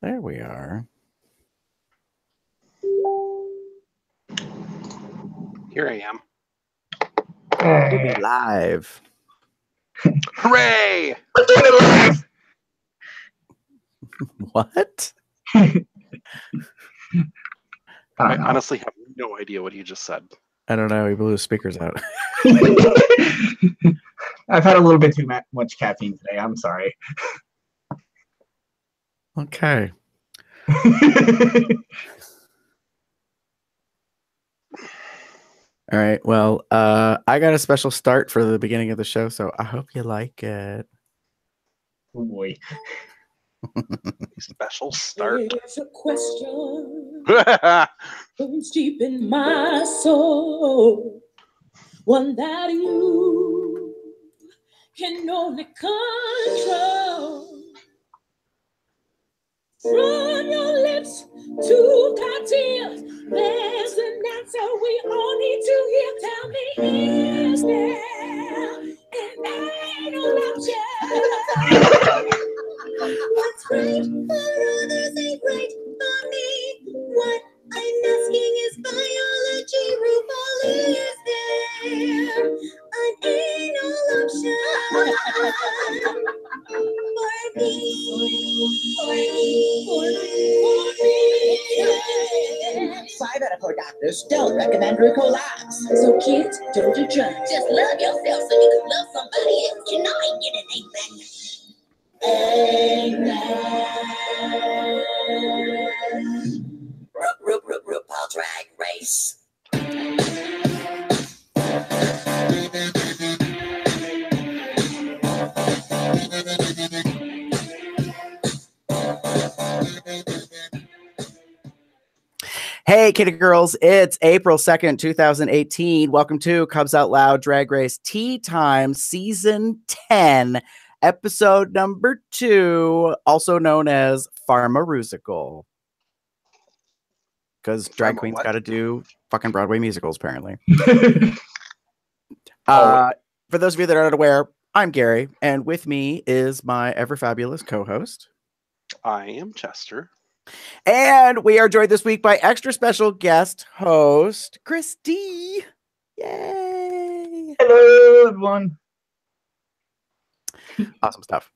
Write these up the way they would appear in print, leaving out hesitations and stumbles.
There we are. Here I am. We'll be live. Hooray! We're doing it live! What? I honestly have no idea what he just said. I don't know. He blew his speakers out. I've had a little bit too much caffeine today. I'm sorry. Okay. All right. Well, I got a special start for the beginning of the show, so I hope you like it. Oh boy. Special start. There's a question burns deep in my soul, one that you can only control. From your lips to my tears, there's an answer we all need to hear. Tell me, is there an anal option? What's right for others ain't right for me. What I'm asking is biology, RuPaul, is there an anal option for me? Five out of four doctors don't recommend RuCo Labs. So kids, don't do drugs. Just love yourself so you can love somebody else. You know I ain't getting amen. RuPaul Drag Race. Hey, kitty girls, it's April 2nd, 2018. Welcome to Cubs Out Loud Drag Race T-Time Season 10, Episode number 2, also known as PharmaRuSical. Because drag queens got to do fucking Broadway musicals, apparently. For those of you that are not aware, I'm Gary, and with me is my ever-fabulous co-host. I am Chester. And we are joined this week by extra special guest host, Christy. Yay! Hello, everyone. Awesome stuff.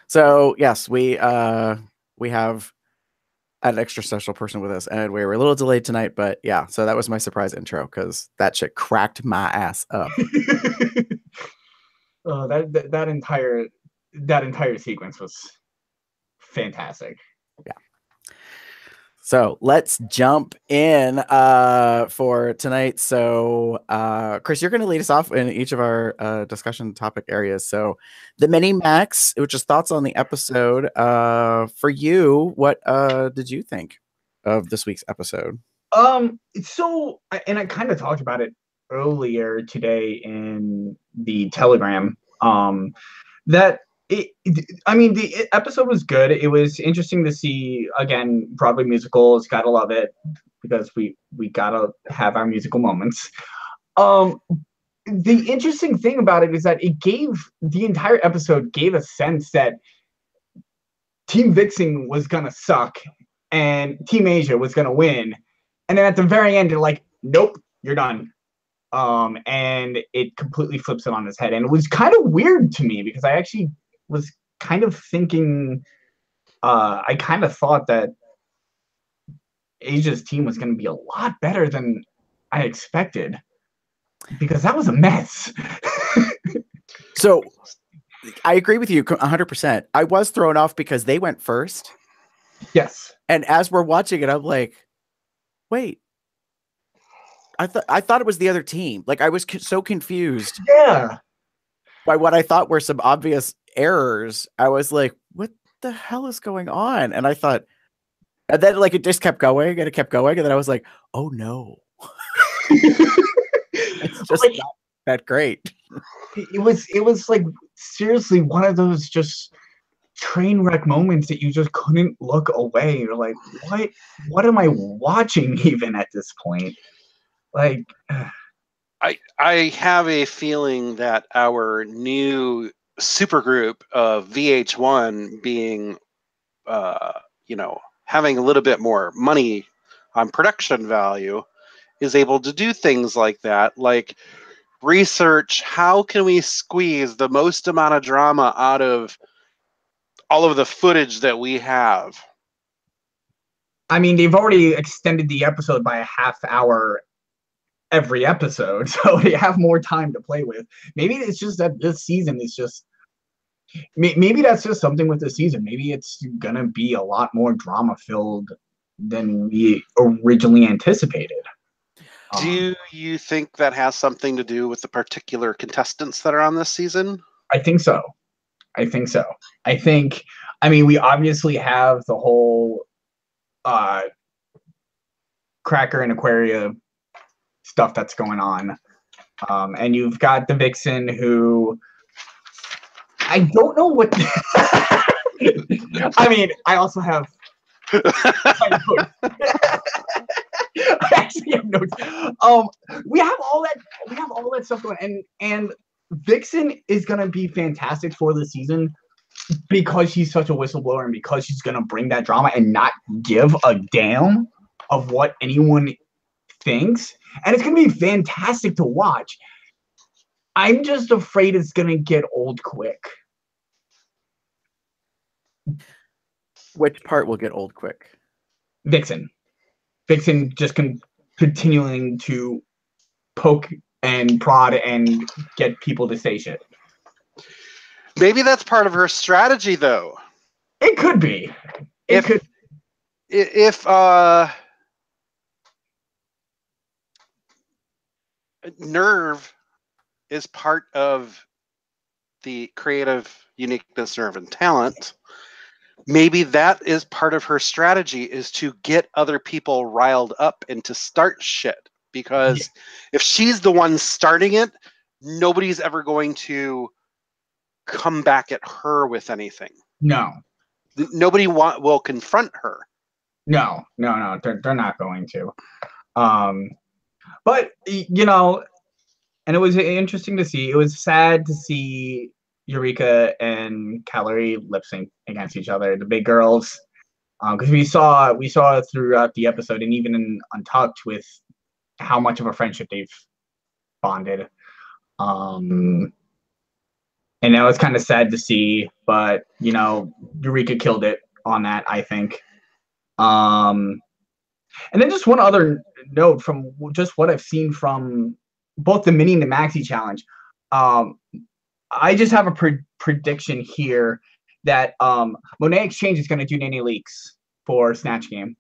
So, yes, we have an extra special person with us, and we were a little delayed tonight, but yeah, so that was my surprise intro because that shit cracked my ass up. Oh, that entire sequence was fantastic. Yeah. So let's jump in for tonight. So, Chris, you're going to lead us off in each of our discussion topic areas. So the mini max, which is thoughts on the episode. For you, what did you think of this week's episode? So, and I kind of talked about it earlier today in the Telegram. That the episode was good. It was interesting to see, again, Broadway musicals. Gotta love it because we gotta have our musical moments. The interesting thing about it is that the entire episode gave a sense that Team Vixen was gonna suck and Team Asia was gonna win, and then at the very end, they're like, "Nope, you're done." And it completely flips it on its head, and it was kind of weird to me because I actually was kind of thinking, I kind of thought that Asia's team was going to be a lot better than I expected because that was a mess. So I agree with you 100%. I was thrown off because they went first. Yes. And as we're watching it, I'm like, wait, I thought it was the other team. Like I was so confused. Yeah. By what I thought were some obvious errors. I was like, what the hell is going on? And I thought, and then like it just kept going and it kept going. And then I was like, oh no. It's just like, not that great. It was like seriously one of those just train wreck moments that you just couldn't look away. You're like, what am I watching even at this point? Like, I have a feeling that our new supergroup of VH1 being having a little bit more money on production value, is able to do things like that, like research how can we squeeze the most amount of drama out of all of the footage that we have. I mean, they've already extended the episode by a half hour every episode, so they have more time to play with. Maybe it's just that this season is just... Maybe that's just something with the season. Maybe it's gonna be a lot more drama-filled than we originally anticipated. Do you think that has something to do with the particular contestants that are on this season? I think so. I mean, we obviously have the whole Cracker and Aquaria stuff that's going on. And you've got the Vixen, who I don't know what... I mean, I also have... I actually have notes. We have all that stuff going, and Vixen is gonna be fantastic for the season because she's such a whistleblower and because she's gonna bring that drama and not give a damn of what anyone thinks, and it's gonna be fantastic to watch. I'm just afraid it's gonna get old quick. Which part will get old quick? Vixen just continuing to poke and prod and get people to say shit. Maybe that's part of her strategy, though. It could be. If Nerve is part of the creative uniqueness, nerve, and talent, maybe that is part of her strategy, is to get other people riled up and to start shit. Because if she's the one starting it, nobody's ever going to come back at her with anything. No. Nobody will confront her. No. They're not going to. But, and it was interesting to see. It was sad to see Eureka and Calorie lip sync against each other, the big girls, because we saw throughout the episode, and even in Untucked, with how much of a friendship they've bonded, and that was kind of sad to see. But Eureka killed it on that, I think. And then just one other note from just what I've seen from both the mini and the maxi challenge. I just have a prediction here that Monet Exchange is going to do Nene Leaks for Snatch Game.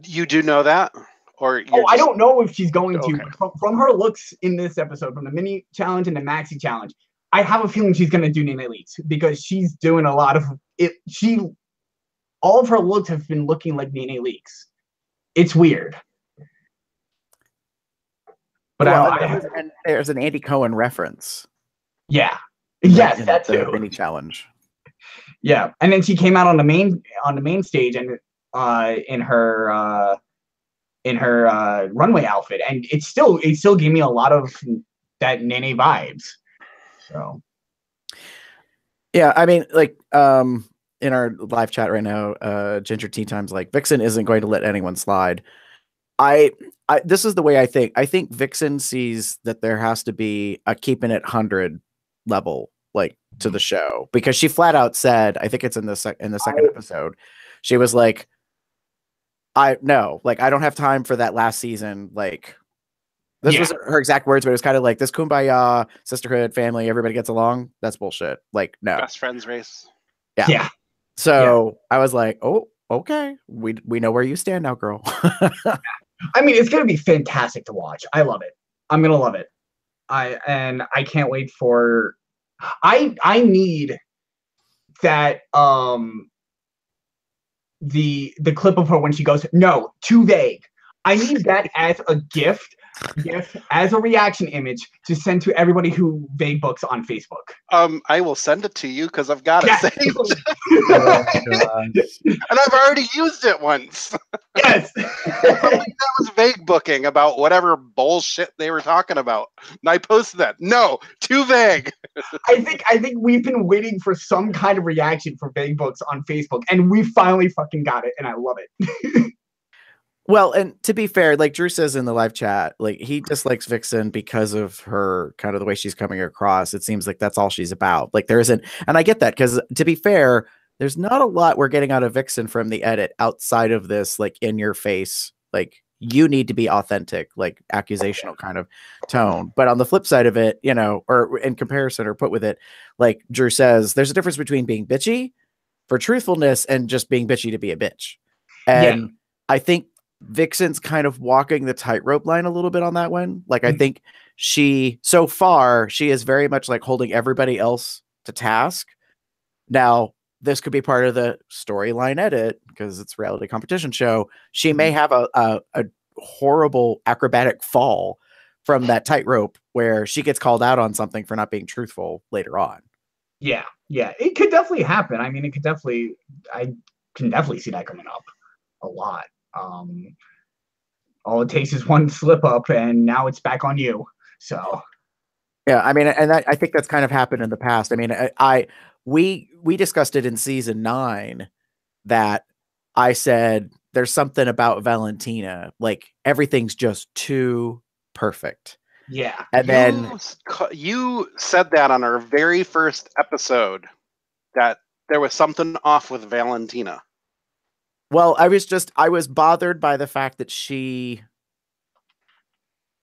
You do know that? Or I don't know if she's going to. Okay. From her looks in this episode, from the mini challenge and the maxi challenge, I have a feeling she's going to do Nene Leaks because she's doing a lot of it. All of her looks have been looking like Nene Leaks. It's weird. But and there's an Andy Cohen reference. Yeah. Yes, that too. Mini challenge. Yeah, and then she came out on the main stage and in her runway outfit, and it still gave me a lot of that Nene vibes. So yeah, I mean, like in our live chat right now, Ginger T-Time's like, Vixen isn't going to let anyone slide. This is the way I think. I think Vixen sees that there has to be a keeping it 100 level, like, to the show, because she flat out said, I think it's in the second episode, she was like, I don't have time for that last season. Like, this was her exact words, but it was kind of like, this kumbaya, sisterhood, family, everybody gets along. That's bullshit. Like, no. Best friends race. Yeah. So I was like, oh, okay. We know where you stand now, girl. I mean, it's going to be fantastic to watch. I love it. I'm going to love it. I can't wait for... I need that, the clip of her when she goes, no, too vague. I need that as a gift, as a reaction image to send to everybody who vague books on Facebook. I will send it to you because I've got it saved. Oh, and I've already used it once. Yes. That was vague booking about whatever bullshit they were talking about. And I posted that. No, too vague. I think we've been waiting for some kind of reaction for Bang Books on Facebook, and we finally fucking got it, and I love it. Well, and to be fair, like Drew says in the live chat, like he dislikes Vixen because of her kind of the way she's coming across. It seems like that's all she's about. Like there isn't, and I get that because to be fair, there's not a lot we're getting out of Vixen from the edit outside of this, like in your face, like you need to be authentic, like accusational kind of tone. But on the flip side of it, you know, or in comparison or put with it, like Drew says, there's a difference between being bitchy for truthfulness and just being bitchy to be a bitch. And I think Vixen's kind of walking the tightrope line a little bit on that one. Like, I think so far, she is very much like holding everybody else to task. Now, this could be part of the storyline edit because it's a reality competition show. She may have a horrible acrobatic fall from that tightrope where she gets called out on something for not being truthful later on. Yeah, it could definitely happen. I mean, I can definitely see that coming up a lot. All it takes is one slip up, and now it's back on you. So, yeah, I mean, and I think that's kind of happened in the past. I mean, we discussed it in season 9 that I said there's something about Valentina, like everything's just too perfect. Yeah, and then you said that on our very first episode that there was something off with Valentina. Well, I was bothered by the fact that she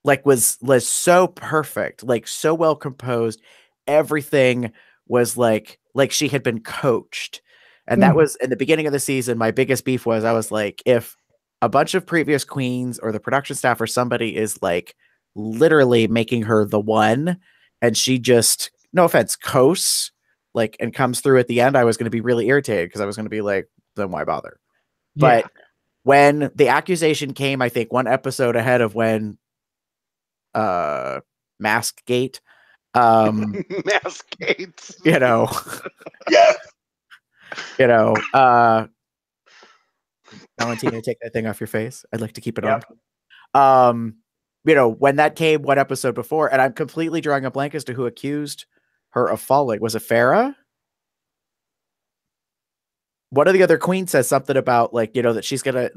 like was so perfect, like so well composed. Everything was like she had been coached. And that was in the beginning of the season. My biggest beef was I was like, if a bunch of previous queens or the production staff or somebody is like literally making her the one and she just, no offense, coasts like and comes through at the end, I was going to be really irritated because I was going to be like, then why bother? But when the accusation came, I think one episode ahead of when Maskgate, Maskgate, you know, you know, Valentina, take that thing off your face. I'd like to keep it on. You know, when that came one episode before, and I'm completely drawing a blank as to who accused her of falling. Was it Farrah? One of the other queens says something about like, you know, that she's not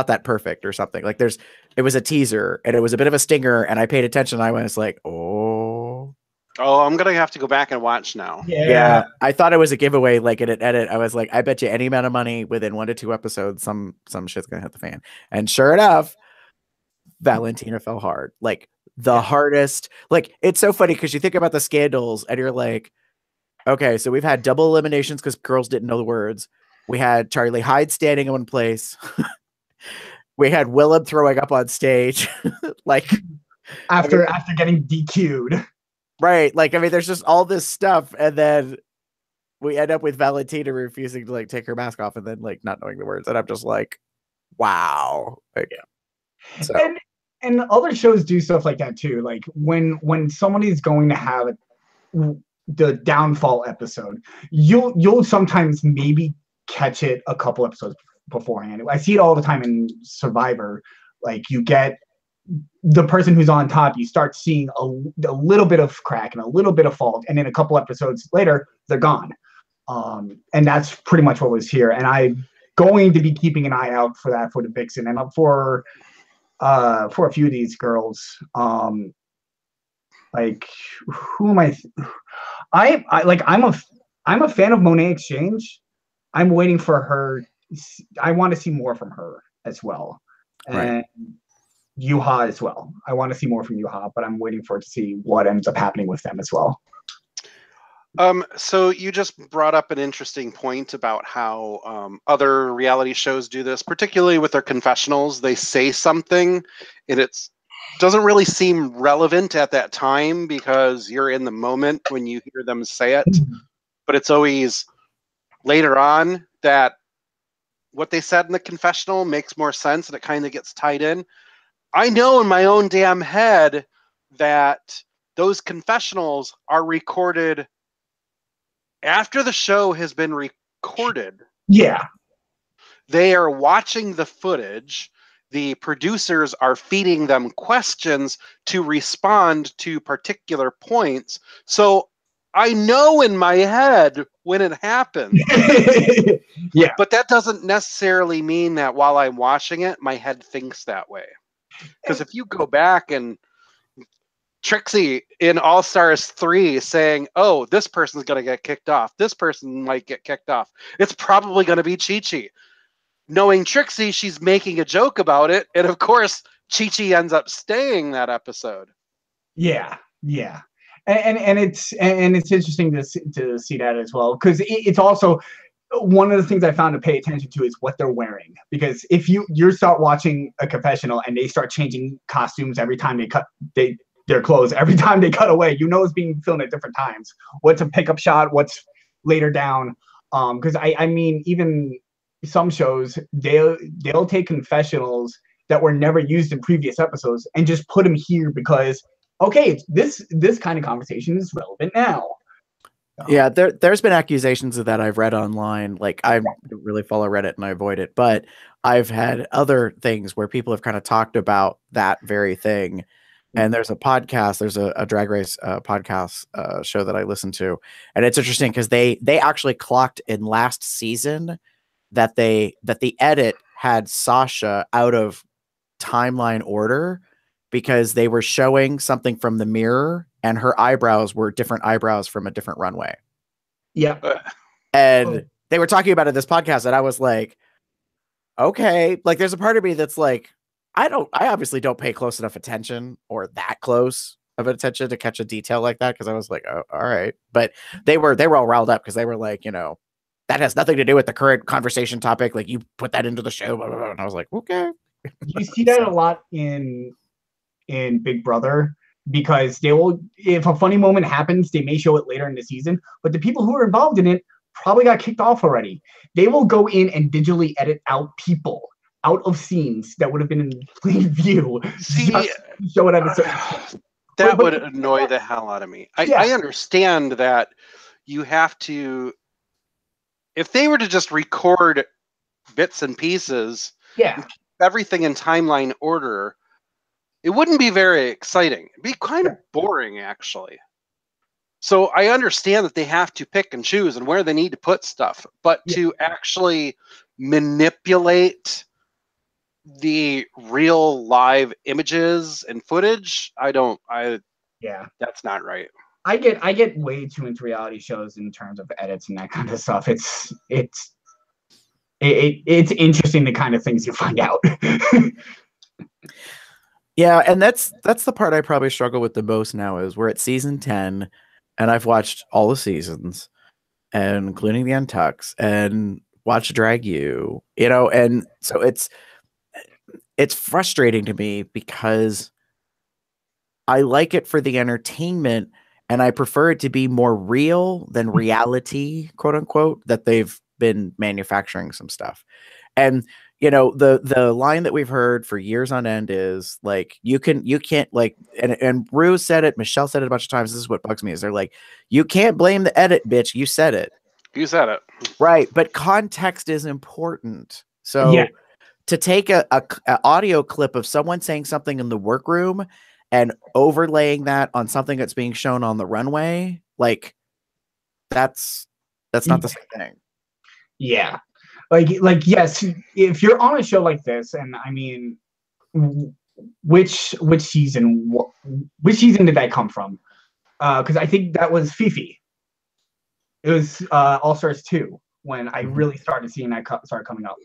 that perfect or something. Like it was a teaser and it was a bit of a stinger and I paid attention. And I was like, oh, I'm going to have to go back and watch now. Yeah. I thought it was a giveaway. Like in an edit, I was like, I bet you any amount of money within 1 to 2 episodes, some shit's going to hit the fan. And sure enough, Valentina fell hard, like the hardest. Like, it's so funny because you think about the scandals and you're like, okay, so we've had double eliminations because girls didn't know the words. We had Charlie Hyde standing in one place. We had Willem throwing up on stage. Like after getting DQ'd. Right. Like, I mean, there's just all this stuff. And then we end up with Valentina refusing to like take her mask off and then like not knowing the words. And I'm just like, wow. Like, so. And other shows do stuff like that too. Like when somebody's going to have the downfall episode, you'll sometimes maybe catch it a couple episodes beforehand. I see it all the time in Survivor. Like you get the person who's on top, you start seeing a little bit of crack and a little bit of fault, and then a couple episodes later, they're gone. And that's pretty much what was here. And I'm going to be keeping an eye out for that for the Vixen and for a few of these girls. Like who am I? I'm a fan of Monet Exchange. I'm waiting for her. I want to see more from her as well. And Yuha as well. I want to see more from Yuha, but I'm waiting for it to see what ends up happening with them as well. So you just brought up an interesting point about how other reality shows do this, particularly with their confessionals. They say something and it doesn't really seem relevant at that time because you're in the moment when you hear them say it. But it's always later on that what they said in the confessional makes more sense and it kind of gets tied in. I know in my own damn head that those confessionals are recorded after the show has been recorded. Yeah. They are watching the footage. the producers are feeding them questions to respond to particular points. So I know in my head when it happens. Yeah. But that doesn't necessarily mean that while I'm watching it, my head thinks that way. Because if you go back and Trixie in All Stars 3 saying, oh, this person's going to get kicked off, this person might get kicked off, it's probably going to be Chi-Chi. Knowing Trixie, she's making a joke about it. And of course, Chi-Chi ends up staying that episode. Yeah. And it's interesting to see that as well, because it's also one of the things I found to pay attention to is what they're wearing. Because if you start watching a confessional and they start changing costumes every time they cut their clothes, every time they cut away, it's being filmed at different times. What's a pickup shot? What's later down? Because I mean, even some shows they'll take confessionals that were never used in previous episodes and just put them here because okay, this kind of conversation is relevant now. Yeah, there's been accusations of that I've read online. Like, I don't really follow Reddit and I avoid it, but I've had other things where people have kind of talked about that very thing. And there's a podcast, there's a drag race podcast show that I listen to, and it's interesting because they actually clocked in last season that the edit had Sasha out of timeline order because they were showing something from the mirror and her eyebrows were different eyebrows from a different runway. Yeah. And they were talking about it in this podcast, and I was like, okay, like there's a part of me that's like, I obviously don't pay close enough attention or that close of attention to catch a detail like that. Cause I was like, oh, all right. But they were all riled up because they were like, that has nothing to do with the current conversation topic. Like, you put that into the show. Blah, blah, blah. And I was like, okay. You see that a lot in Big Brother, because if a funny moment happens, they may show it later in the season, but the people who are involved in it probably got kicked off already. They will go in and digitally edit out people out of scenes that would have been in plain view. See, show it at a certain that would annoy the hell out of me. I understand that you have to, if they were to just record bits and pieces, everything in timeline order, it wouldn't be very exciting. It'd be kind of boring, actually. So I understand that they have to pick and choose and where they need to put stuff, but to actually manipulate the real live images and footage, that's not right. I get way too into reality shows in terms of edits and that kind of stuff. It's interesting the kind of things you find out. Yeah, and that's the part I probably struggle with the most now is we're at season 10 and I've watched all the seasons, and including the Untucks, and watched Drag You, and so it's frustrating to me because I like it for the entertainment and I prefer it to be more real than reality, quote unquote, that they've been manufacturing some stuff. And the line that we've heard for years on end is like, you can't like, and Ru said it, Michelle said it a bunch of times. This is what bugs me is they're like, you can't blame the edit, bitch. You said it. You said it. Right. But context is important. So to take a audio clip of someone saying something in the workroom and overlaying that on something that's being shown on the runway, like that's not the same thing. Yeah. Like yes, if you're on a show like this, and I mean, which season did that come from? Because I think that was Fifi. It was All Stars 2 when I really started seeing that start coming up.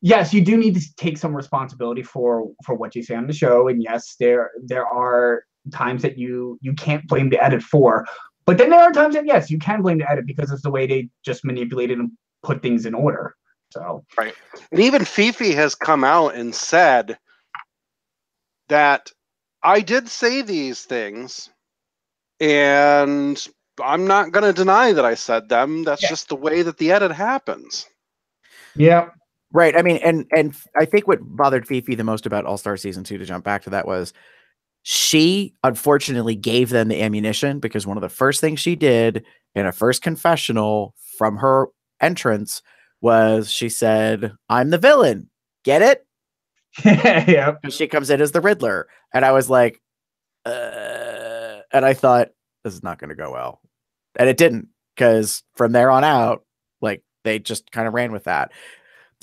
Yes, you do need to take some responsibility for what you say on the show, and yes, there are times that you can't blame the edit for, but then there are times that yes, you can blame the edit because it's the way they just manipulated and put things in order. So right, and even Fifi has come out and said that I did say these things, and I'm not going to deny that I said them. That's just the way that the edit happens. Yeah. Right. I mean, and I think what bothered Fifi the most about All-Star Season 2, to jump back to that, was she unfortunately gave them the ammunition, because one of the first things she did in a first confessional from her entrance was she said, I'm the villain. Get it? Yeah. She comes in as the Riddler. And I was like, and I thought, this is not going to go well. And it didn't, because from there on out, like, they just kind of ran with that.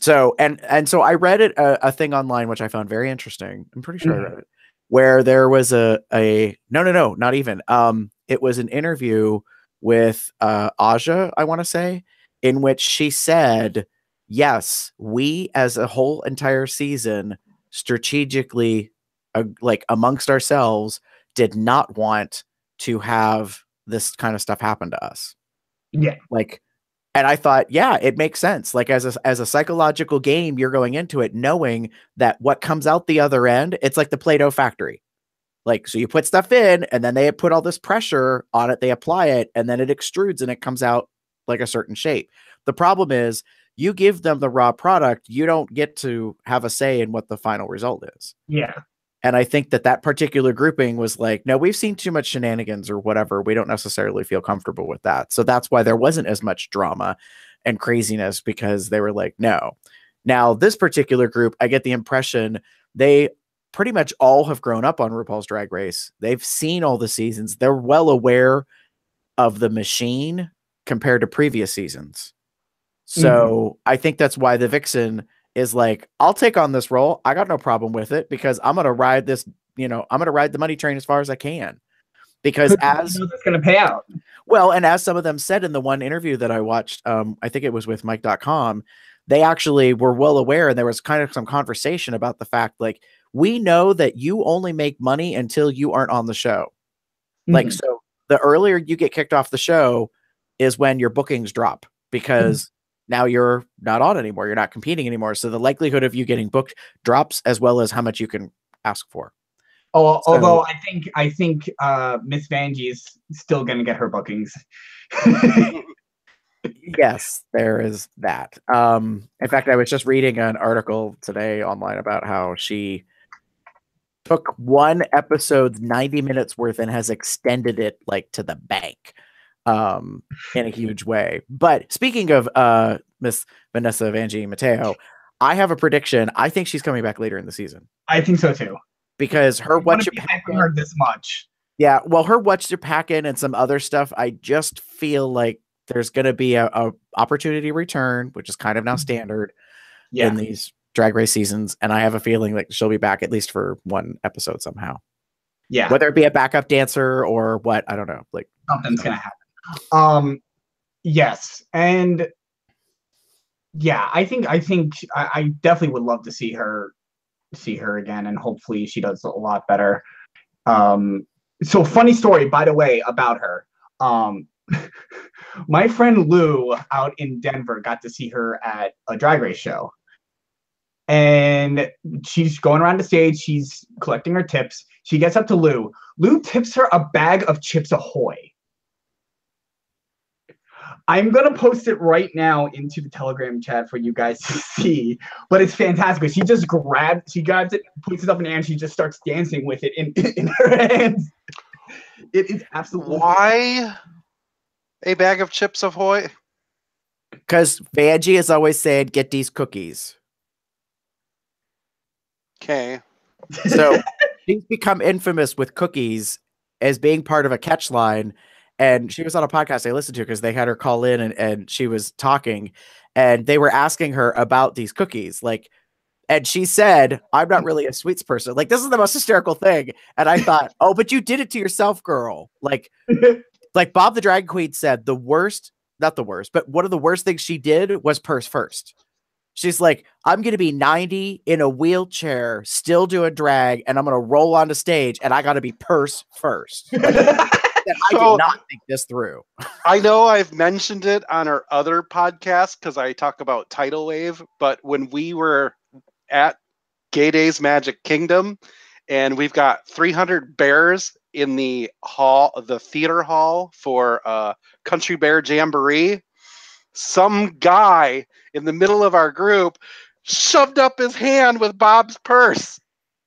So, and so I read a thing online, which I found very interesting. I'm pretty sure I read it, where there was no, not even. It was an interview with Aja, I want to say, in which she said, yes, we as a whole entire season strategically, like amongst ourselves, did not want to have this kind of stuff happen to us. Yeah. Like, and I thought, yeah, it makes sense. Like as a psychological game, you're going into it knowing that what comes out the other end, it's like the Play-Doh factory. Like, so you put stuff in and then they put all this pressure on it, they apply it, and then it extrudes and it comes out like a certain shape. The problem is you give them the raw product, you don't get to have a say in what the final result is. Yeah. And I think that particular grouping was like, no, we've seen too much shenanigans or whatever. We don't necessarily feel comfortable with that. So that's why there wasn't as much drama and craziness, because they were like, no. Now, this particular group, I get the impression they pretty much all have grown up on RuPaul's Drag Race. They've seen all the seasons. They're well aware of the machine compared to previous seasons. So I think that's why the Vixen is like, I'll take on this role. I got no problem with it, because I'm going to ride this, I'm going to ride the money train as far as I can, because as it's going to pay out. Well, and as some of them said in the one interview that I watched, I think it was with Mike.com, they actually were well aware. And there was kind of some conversation about the fact, like, we know that you only make money until you aren't on the show. Like, so the earlier you get kicked off the show is when your bookings drop, because now you're not on anymore. You're not competing anymore. So the likelihood of you getting booked drops, as well as how much you can ask for. Oh, so, although I think Miss Vanjie is still going to get her bookings. Yes, there is that. In fact, I was just reading an article today online about how she took one episode's 90 minutes worth and has extended it like to the bank. In a huge way. But speaking of Miss Vanessa Vanjie Mateo, I have a prediction. I think she's coming back later in the season. I think so too. Because her What You Pack In, her this much. Yeah, well, her What You Pack In and some other stuff, I just feel like there's going to be a opportunity return, which is kind of now standard in these Drag Race seasons, and I have a feeling like she'll be back at least for one episode somehow. Yeah, whether it be a backup dancer or what, I don't know. Like something's gonna happen. Yes, and yeah, I think I definitely would love to see her again, and hopefully she does a lot better. So funny story, by the way, about her. My friend Lou out in Denver got to see her at a Drag Race show, and she's going around the stage. She's collecting her tips. She gets up to Lou. Lou tips her a bag of Chips Ahoy. I'm going to post it right now into the Telegram chat for you guys to see, but it's fantastic. She just grabs it, puts it up in the air, and she just starts dancing with it in her hands. It is absolutely... Why a bag of Chips Ahoy? Because Vanjie is always saying, get these cookies. Okay. So she's become infamous with cookies as being part of a catch line. And she was on a podcast I listened to because they had her call in and she was talking and they were asking her about these cookies. Like, and she said, I'm not really a sweets person. Like, this is the most hysterical thing. And I thought, oh, but you did it to yourself, girl. Like Bob the Drag Queen said, the worst, not the worst, but one of the worst things she did was purse first. She's like, I'm going to be 90 in a wheelchair, still doing drag, and I'm going to roll onto stage, and I got to be purse first. I did not think this through. I know I've mentioned it on our other podcast because I talk about Tidal Wave, but when we were at Gay Days Magic Kingdom, and we've got 300 bears in the hall, the theater hall for Country Bear Jamboree, some guy in the middle of our group shoved up his hand with Bob's purse.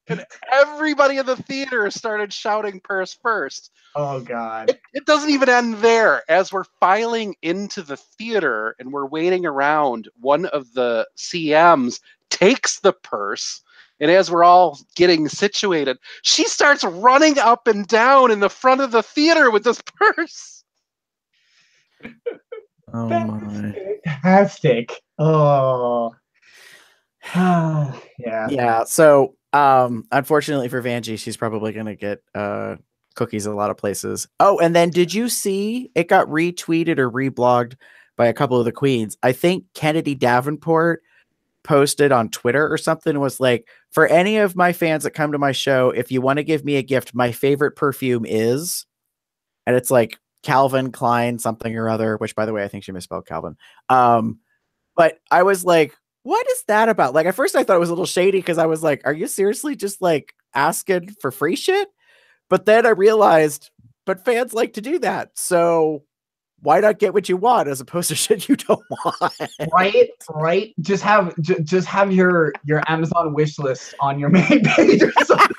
And everybody in the theater started shouting purse first. Oh, God. It doesn't even end there. As we're filing into the theater and we're waiting around, one of the CMs takes the purse, and as we're all getting situated, she starts running up and down in the front of the theater with this purse. Oh That's my. fantastic. Oh. Yeah. Yeah. So unfortunately for Vanjie, she's probably gonna get cookies a lot of places. Oh, and then did you see it got retweeted or reblogged by a couple of the queens? I think Kennedy Davenport posted on Twitter or something, was like, for any of my fans that come to my show, if you want to give me a gift, my favorite perfume is, and it's like Calvin Klein something or other, which by the way, I think she misspelled Calvin. But I was like, what is that about? Like, at first I thought it was a little shady because I was like, are you seriously just like asking for free shit? But then I realized, but fans like to do that. So why not get what you want as opposed to shit you don't want? Right. Just have your Amazon wish list on your main page or something.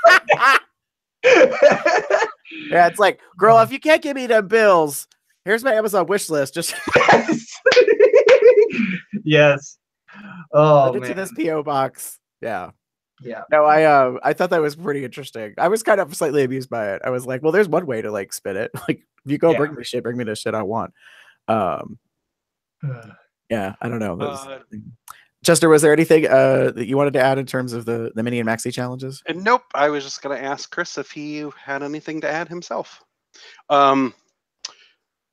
Yeah, it's like, girl, if you can't give me them bills, here's my Amazon wish list. Just yes. Oh send it to man. this PO box. Yeah. Yeah. No, I thought that was pretty interesting. I was kind of slightly amused by it. I was like, well, there's one way to like spin it. Like, if you go bring me the shit I want. Yeah, I don't know. Chester, was there anything that you wanted to add in terms of the mini and maxi challenges? And nope, I was just going to ask Chris if he had anything to add himself.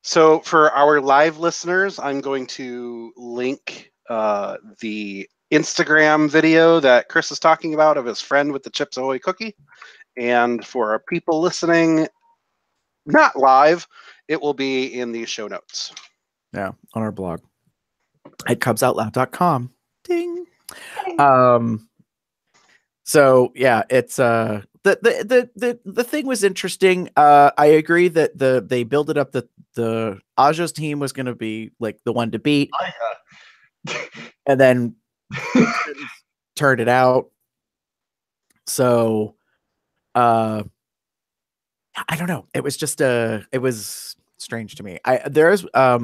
So for our live listeners, I'm going to link the Instagram video that Chris is talking about of his friend with the Chips Ahoy cookie. And for our people listening, not live, it will be in the show notes. Yeah, on our blog at cubsoutloud.com. Ding. So yeah, it's the thing was interesting. I agree that they build it up that the Aja's team was going to be like the one to beat, and then turned it out. So I don't know. It was just it was strange to me. There's yeah,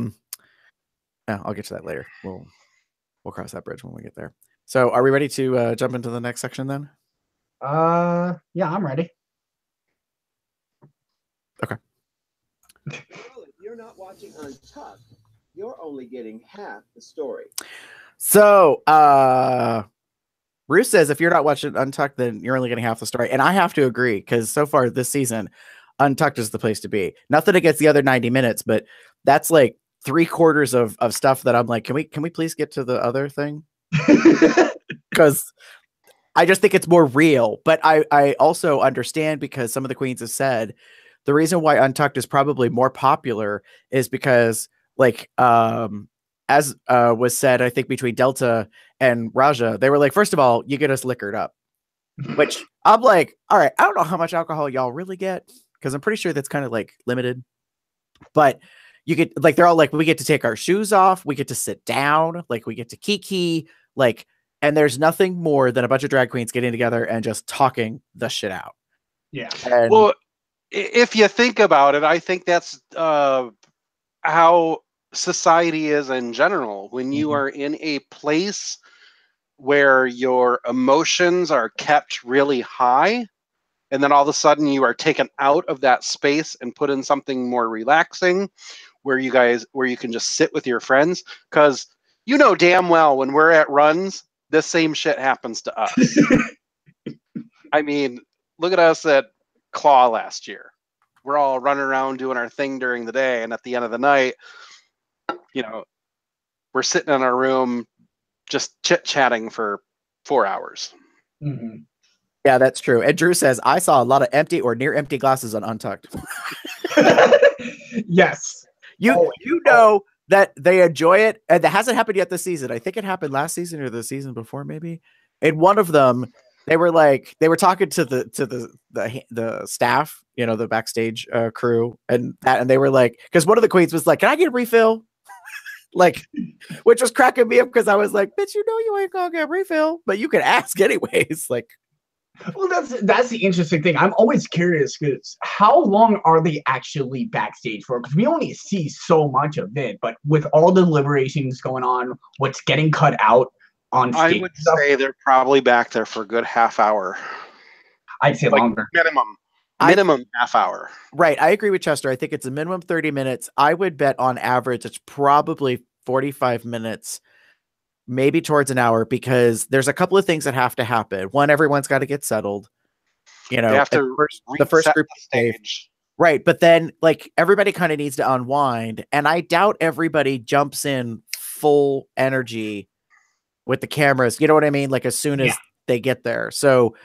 I'll get to that later. We'll cross that bridge when we get there. So are we ready to jump into the next section then? Yeah, I'm ready. Okay. Well, if you're not watching Untucked, you're only getting half the story. So Bruce says if you're not watching Untucked, then you're only getting half the story. And I have to agree, because so far this season, Untucked is the place to be. Nothing against the other 90 minutes, but that's like 3/4 of stuff that I'm like, can we please get to the other thing? Because I just think it's more real. But I also understand, because some of the queens have said the reason why Untucked is probably more popular is because, like, as was said, I think between Delta and Raja, they were like, first of all, you get us liquored up, which I'm like, all right, I don't know how much alcohol y'all really get, because I'm pretty sure that's kind of like limited, but you get, like, they're all like, we get to take our shoes off, we get to sit down, like, we get to kiki, like, and there's nothing more than a bunch of drag queens getting together and just talking the shit out. Yeah. And Well, if you think about it, I think that's how society is in general. When you are in a place where your emotions are kept really high, and then all of a sudden you are taken out of that space and put in something more relaxing, where you can just sit with your friends, because you know damn well when we're at runs, the same shit happens to us. I mean, look at us at Claw last year. We're all running around doing our thing during the day, and at the end of the night, you know, we're sitting in our room just chit-chatting for 4 hours. Mm-hmm. yeah, that's true. And Drew says, I saw a lot of empty or near empty glasses on Untucked. Yes. You know that they enjoy it, and that hasn't happened yet this season. I think it happened last season or the season before, maybe. In one of them, they were talking to the staff, you know, the backstage crew, and they were like, because one of the queens was like, "Can I get a refill?" Like, which was cracking me up, because I was like, "Bitch, you know you ain't gonna get a refill, but you can ask anyways." Like, well, that's the interesting thing. I'm always curious, because how long are they actually backstage for? Because we only see so much of it, but with all the deliberations going on, what's getting cut out, on I stage. would say they're probably back there for a good half hour. I'd say Like longer. minimum half hour. Right. I agree with Chester. I think it's a minimum 30 minutes. I would bet on average it's probably 45 minutes, maybe towards an hour, because there's a couple of things that have to happen. One, everyone's got to get settled. You know, They have to the first reset group the is safe. stage. Right. But then like everybody kind of needs to unwind. And I doubt everybody jumps in full energy with the cameras. You know what I mean? Like as soon as they get there. So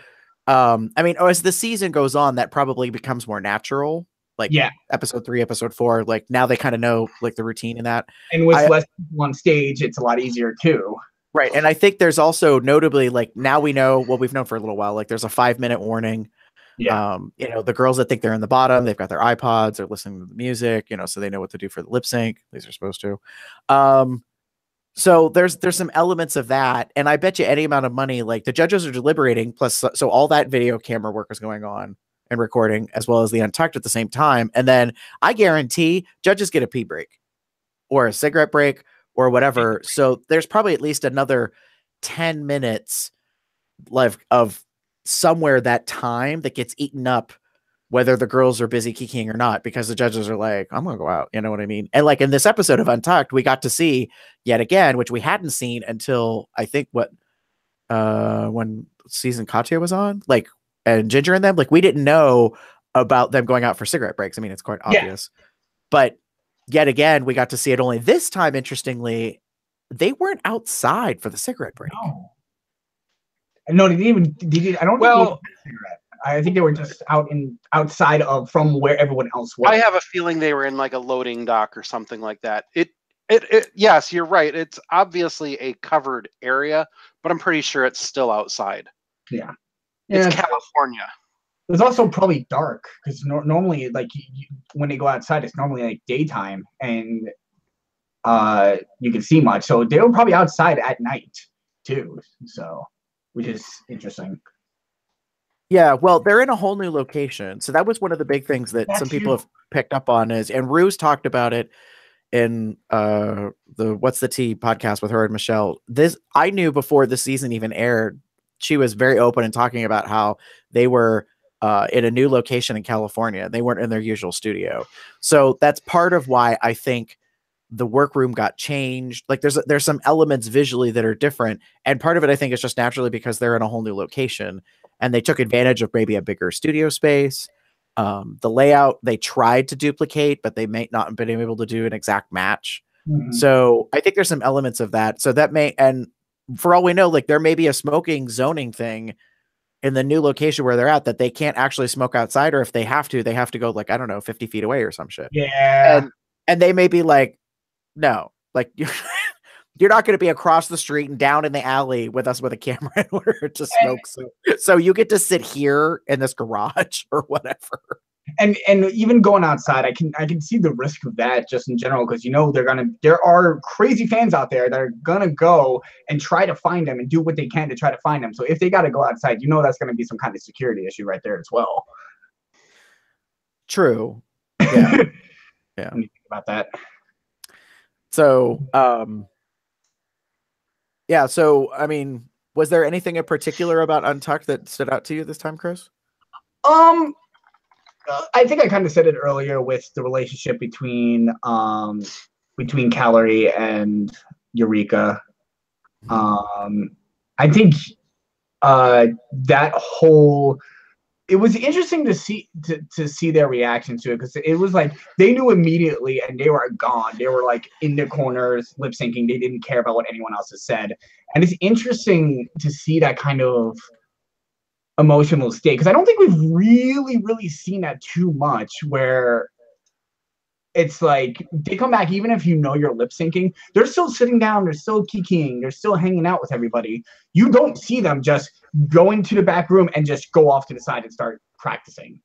I mean, as the season goes on, that probably becomes more natural. Like episode 3, episode 4, like now they kind of know like the routine in that. And with less people on stage, it's a lot easier too. Right. And I think there's also notably like now we know what we've known for a little while. Like there's a 5-minute warning. Yeah. You know, the girls that think they're in the bottom, they've got their iPods, they're listening to the music, you know, so they know what to do for the lip sync. At least they're supposed to. So there's some elements of that. And I bet you any amount of money, like the judges are deliberating, plus so all that video camera work is going on and recording, as well as the Untucked at the same time. And then I guarantee judges get a pee break or a cigarette break or whatever. So there's probably at least another 10 minutes left of somewhere that time that gets eaten up, whether the girls are busy kikiing or not, because the judges are like, I'm gonna go out, you know what I mean? And like in this episode of Untucked, we got to see yet again, which we hadn't seen until I think when season Katya was on, like, and Ginger and them, like we didn't know about them going out for cigarette breaks. I mean, it's quite obvious, but yet again, we got to see it only this time. Interestingly, they weren't outside for the cigarette break. No, they didn't even. I don't think they had a cigarette. I think they were just outside of from where everyone else was. I have a feeling they were in like a loading dock or something like that. Yes, you're right. It's obviously a covered area, but I'm pretty sure it's still outside. Yeah. It's California. It was also probably dark because normally, like when they go outside, it's normally like daytime and you can see much. So they were probably outside at night too. So, which is interesting. Yeah, well, they're in a whole new location. So that was one of the big things that some people have picked up on and Ru's talked about it in the What's the Tea podcast with her and Michelle. This I knew before the season even aired. She was very open and talking about how they were in a new location in California. They weren't in their usual studio. So that's part of why I think the workroom got changed. Like there's some elements visually that are different. And part of it, I think, is just naturally because they're in a whole new location and they took advantage of maybe a bigger studio space. The layout they tried to duplicate, but they may not have been able to do an exact match. Mm-hmm. So I think there's some elements of that. So that may, and for all we know, like there may be a smoking zoning thing in the new location where they're at that they can't actually smoke outside, or if they have to go like, I don't know, 50 feet away or some shit. Yeah. And they may be like, no, like you're not going to be across the street and down in the alley with us with a camera in order to smoke. So you get to sit here in this garage or whatever. And even going outside, I can see the risk of that just in general, because there are crazy fans out there that are gonna go and try to find them and do what they can to try to find them. So if they got to go outside, that's gonna be some kind of security issue right there as well. True. Yeah. Yeah. When you think about that. So, yeah. So, I mean, was there anything in particular about Untucked that stood out to you this time, Chris? I think I kind of said it earlier with the relationship between Calorie and Eureka. I think that whole, it was interesting to see their reactions to it, because it was like they knew immediately and they were gone. They were like in their corners lip syncing. They didn't care about what anyone else has said, and it's interesting to see that kind of emotional state, because I don't think we've really seen that too much, where it's like they come back, even if you're lip syncing, they're still sitting down, they're still kikiing, they're still hanging out with everybody. You don't see them just go into the back room and just go off to the side and start practicing,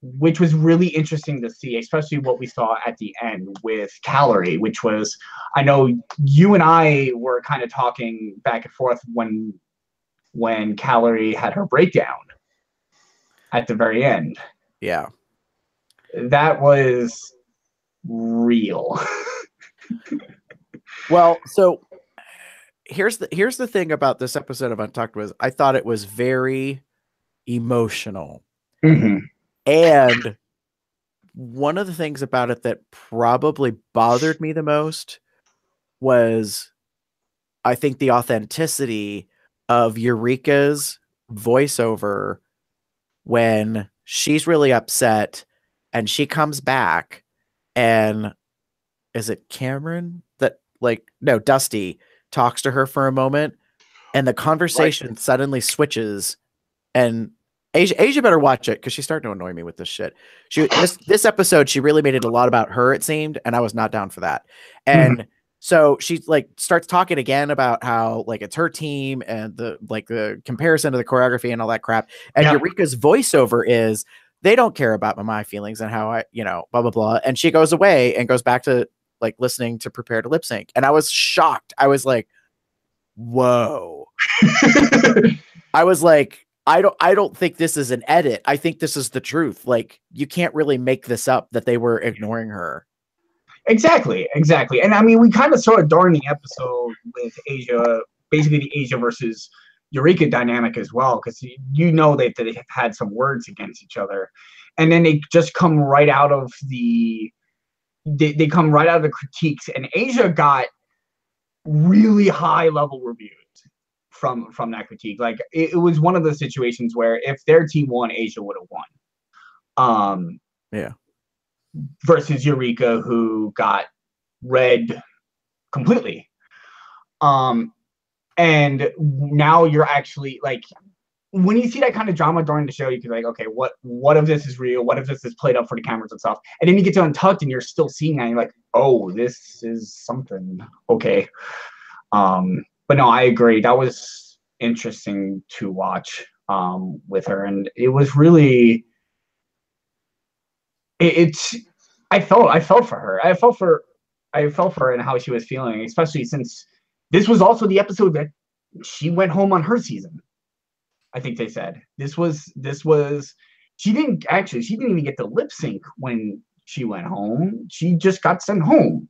which was really interesting to see, especially what we saw at the end with Calorie, which was, I know you and I were kind of talking back and forth when Calorie had her breakdown at the very end. Yeah. That was real. Well, so here's the thing about this episode of Untucked was I thought it was very emotional. And one of the things about it that probably bothered me the most was, I think, the authenticity of Eureka's voiceover when she's really upset and she comes back, and is it Cameron that Dusty talks to her for a moment, and the conversation suddenly switches, and Asia better watch it because she's starting to annoy me with this shit. This episode, she really made it a lot about her, it seemed, and I was not down for that. And so she starts talking again about how it's her team and the comparison to the choreography and all that crap. And Eureka's voiceover is, they don't care about my feelings and how I, blah, blah, blah. And she goes away and goes back to listening to prepare to lip sync. And I was shocked. I was like, whoa. I was like, I don't think this is an edit. I think this is the truth. You can't really make this up that they were ignoring her. Exactly. And I mean, we kind of saw it during the episode with Asia, basically the Asia versus Eureka dynamic as well, because they had some words against each other, and then they just come right out of the critiques, and Asia got really high level reviews from that critique. It was one of those situations where if their team won, Asia would have won. Versus Eureka, who got read completely. And now you're actually when you see that kind of drama during the show, you can okay, what of this is real? What if this is played up for the cameras and stuff? And then you get to Untucked and you're still seeing that, and you're like, oh, this is something. Okay. But no, I agree. That was interesting to watch with her. And it was really, I felt for her. I felt for her and how she was feeling, especially since this was also the episode that she went home on her season. I think they said this was she didn't even get to lip sync when she went home. She just got sent home.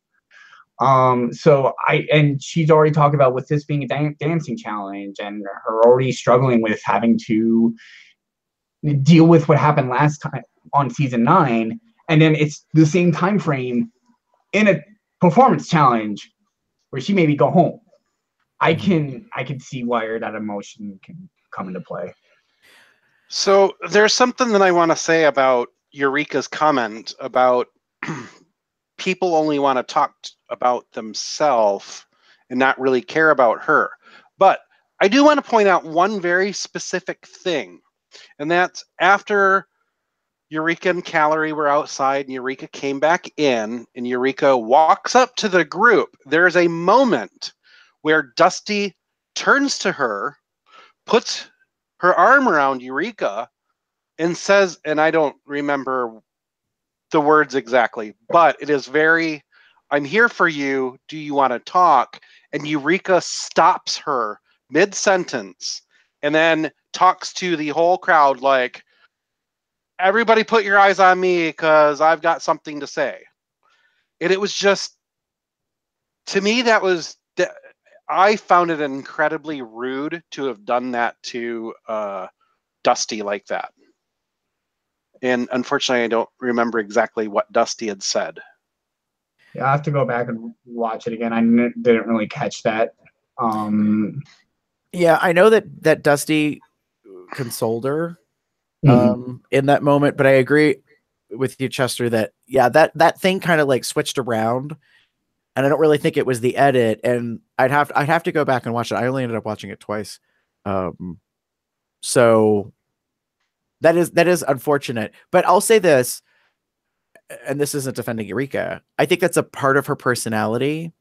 And she's already talked about with this being a dancing challenge and her already struggling with having to deal with what happened last time on season 9. And then it's the same time frame in a performance challenge where she maybe go home. I can see why that emotion can come into play. So there's something that I want to say about Eureka's comment about people only want to talk about themselves and not really care about her. But I do want to point out one very specific thing, and that's after Eureka and Calorie were outside and Eureka came back in and Eureka walks up to the group, there's a moment where Dusty turns to her, puts her arm around Eureka, and says, and I don't remember the words exactly, but it is very, I'm here for you. Do you want to talk? And Eureka stops her mid-sentence and then talks to the whole crowd like, everybody put your eyes on me because I've got something to say. And it was just, to me, I found it incredibly rude to have done that to Dusty like that. And unfortunately, I don't remember exactly what Dusty had said. Yeah, I have to go back and watch it again. I didn't really catch that. Yeah, I know that Dusty consoled her in that moment, but I agree with you, Chester, that that thing kind of switched around, and I don't really think it was the edit. And I'd have to go back and watch it. I only ended up watching it twice, so that is unfortunate. But I'll say this, and this isn't defending Eureka. I think that's a part of her personality.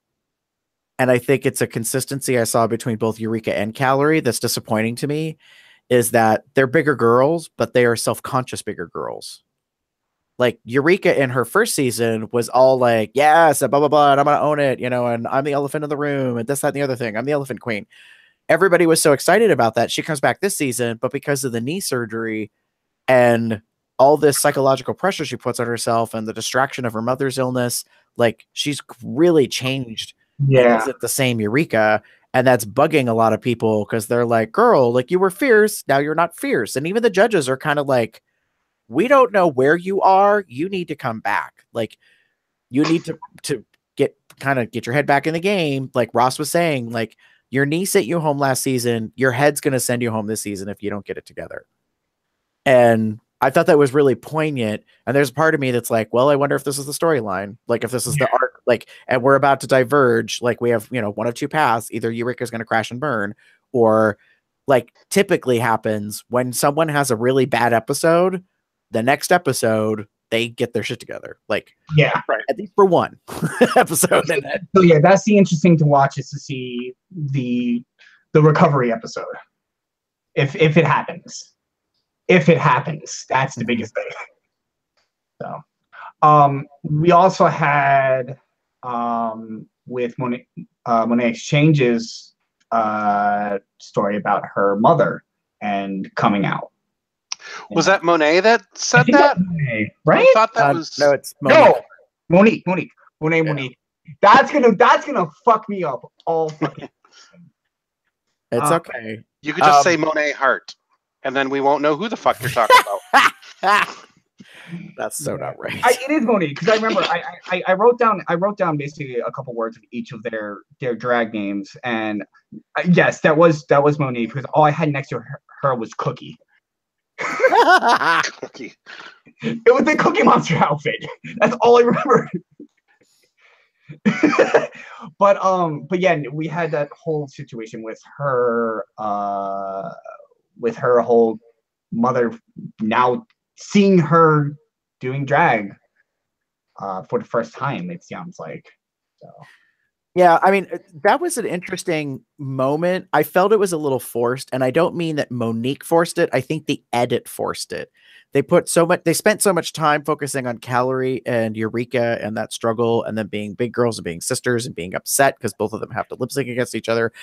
And I think it's a consistency I saw between both Eureka and Calorie that's disappointing to me, is that they're bigger girls, but they are self-conscious bigger girls. Like Eureka in her first season was all like, yes, blah, blah, blah, and I'm going to own it, and I'm the elephant in the room, and this, that, and the other thing. I'm the elephant queen. Everybody was so excited about that. She comes back this season, but because of the knee surgery and all this psychological pressure she puts on herself and the distraction of her mother's illness, she's really changed. Yeah. Isn't the same Eureka. And that's bugging a lot of people because they're like, girl, like you were fierce. Now you're not fierce. And even the judges are kind of like, we don't know where you are. You need to come back. Like you need to get your head back in the game. Like Ross was saying, like your knee sent you home last season. Your head's going to send you home this season if you don't get it together. And I thought that was really poignant. And there's a part of me that's like, well, I wonder if this is the storyline. Like if this is the arc, like, and we're about to diverge. Like we have, one of two paths. Either Eureka's going to crash and burn, or like typically happens when someone has a really bad episode, the next episode, they get their shit together. Like, yeah, right. At least for one episode. So yeah, that's the interesting to watch, is to see the recovery episode. If it happens. If it happens, that's the biggest thing. So, we also had with Monet Exchange's story about her mother and coming out. Was that Monet that said that? Monet, right? I thought that was no. It's Monique. Monique. That's gonna fuck me up all fucking. It's okay. You could just say Monet Hart, and then we won't know who the fuck you're talking about. That's so not right. It is Monique, because I remember I wrote down basically a couple words of each of their drag names, and yes, that was Monique, because all I had next to her was Cookie. Cookie. It was the Cookie Monster outfit. That's all I remember. but yeah, we had that whole situation with her whole mother now seeing her doing drag for the first time, it sounds like. So. Yeah, I mean, that was an interesting moment. I felt it was a little forced, and I don't mean that Monique forced it. I think the edit forced it. They spent so much time focusing on Calorie and Eureka and that struggle, and then being big girls and being sisters and being upset because both of them have to lip sync against each other.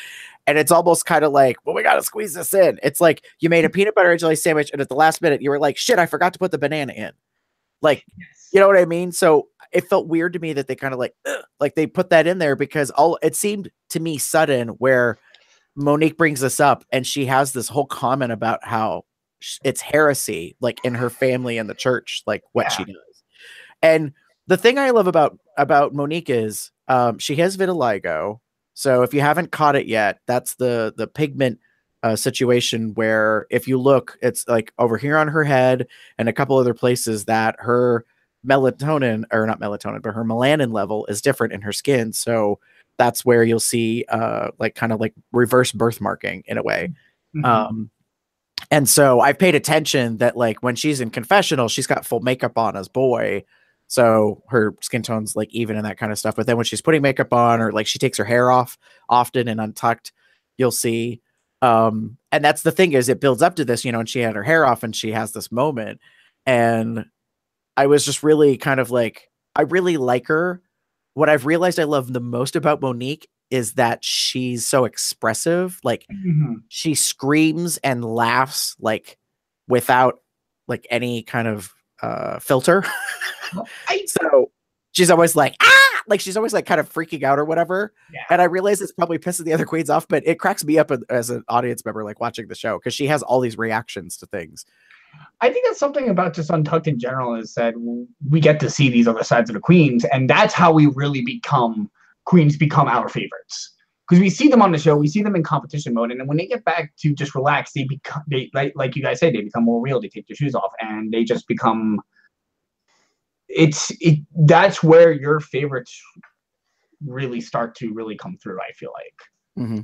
And it's almost kind of like, well, we got to squeeze this in. It's like you made a peanut butter and jelly sandwich, and at the last minute, you were like, shit, I forgot to put the banana in. Like, you know what I mean? So it felt weird to me that they kind of like they put that in there, because it seemed to me sudden where Monique brings this up and she has this whole comment about how it's heresy, like in her family and the church, like what she does. And the thing I love about Monique is she has vitiligo. So if you haven't caught it yet, that's the pigment situation where if you look, it's like over here on her head and a couple other places that her melatonin, or not melatonin, but her melanin level is different in her skin. So that's where you'll see like kind of like reverse birthmarking in a way. Mm-hmm. And so I've paid attention that like when she's in confessional, she's got full makeup on as boy. So her skin tone's like even and that kind of stuff. But then when she's putting makeup on, or like she takes her hair off often and untucked, you'll see. And that's the thing, is it builds up to this, and she had her hair off and she has this moment. And I was just really kind of like, I really like her. What I've realized I love the most about Monique is that she's so expressive. Like she screams and laughs like without like any kind of filter. So she's always like, like she's always like kind of freaking out or whatever. Yeah. And I realize it's probably pissing the other queens off, but it cracks me up as an audience member, like watching the show, because she has all these reactions to things. I think that's something about just Untucked in general, is that we get to see these other sides of the queens, and that's how we really become our favorites. Because we see them on the show, we see them in competition mode, and then when they get back to just relax, they like you guys say, they become more real. They take their shoes off, and they just become. That's where your favorites really start to really come through, I feel like. Mm-hmm.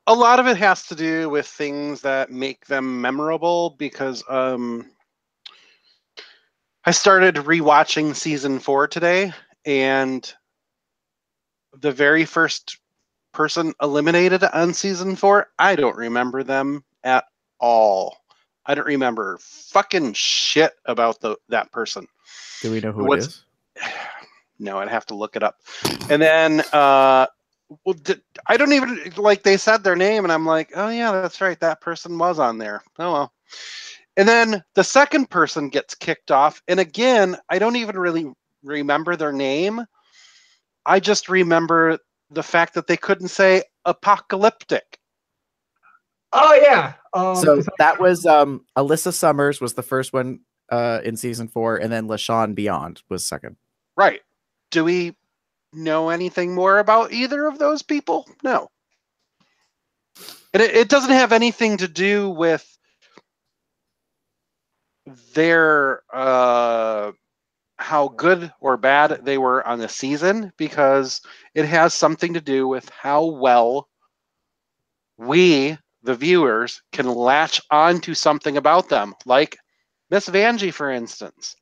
A lot of it has to do with things that make them memorable, because I started rewatching season 4 today, and the very first person eliminated on season 4, I don't remember them at all. I don't remember fucking shit about that person. Do we know who it is? No, I'd have to look it up. And then I don't even, like, they said their name and I'm like, oh yeah, that's right, that person was on there. Oh well. And then the second person gets kicked off, and again, I don't even really remember their name. I just remember the fact that they couldn't say apocalyptic. Oh yeah. So that was Alyssa Summers was the first one in season 4, and then LaShawn Beyond was second. Right. Do we know anything more about either of those people? No. And it doesn't have anything to do with their how good or bad they were on the season, because it has something to do with how well we, the viewers, can latch onto something about them, like Miss Vanjie, for instance.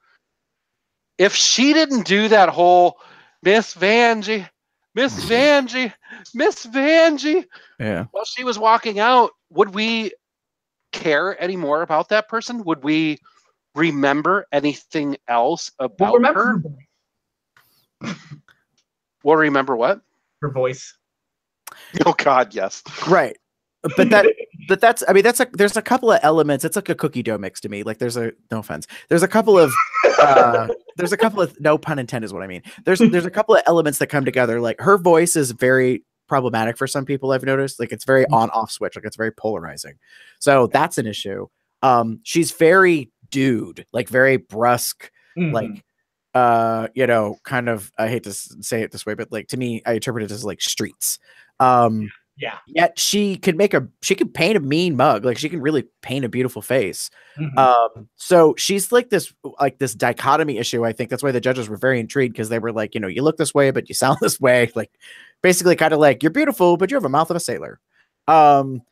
If she didn't do that whole Miss Vanjie, Miss Vanjie, Miss Vanjie, while she was walking out, would we care any more about that person? Would we remember anything else about her? We'll remember what? Her voice. Oh God, yes. Right. But that's I mean there's a couple of elements. It's like a cookie dough mix to me. Like there's a no offense. There's a couple of no pun intended is what I mean. There's a couple of elements that come together. Like her voice is very problematic for some people, I've noticed. Like it's very on-off switch, like it's very polarizing. So that's an issue. She's very dude, like very brusque, like kind of, I hate to say it this way, but like to me, I interpret it as like streets. Yeah. Yet she could paint a mean mug. Like she can really paint a beautiful face. So she's like this dichotomy issue. I think that's why the judges were very intrigued, because they were like, you look this way, but you sound this way. Like basically kind of like you're beautiful, but you have a mouth of a sailor. And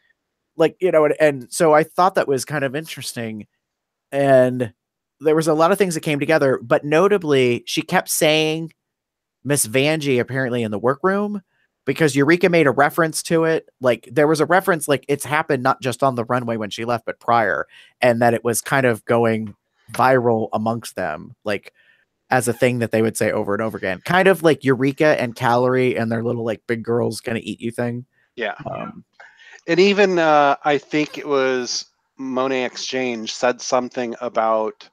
so I thought that was kind of interesting. And there was a lot of things that came together, but notably she kept saying Miss Vanjie apparently in the workroom, because Eureka made a reference to it. Like there was a reference, like it's happened not just on the runway when she left, but prior, and that it was kind of going viral amongst them, like as a thing that they would say over and over again, kind of like Eureka and Calorie and their little like big girls gonna eat you thing. Yeah. And even I think it was Monet Exchange said something about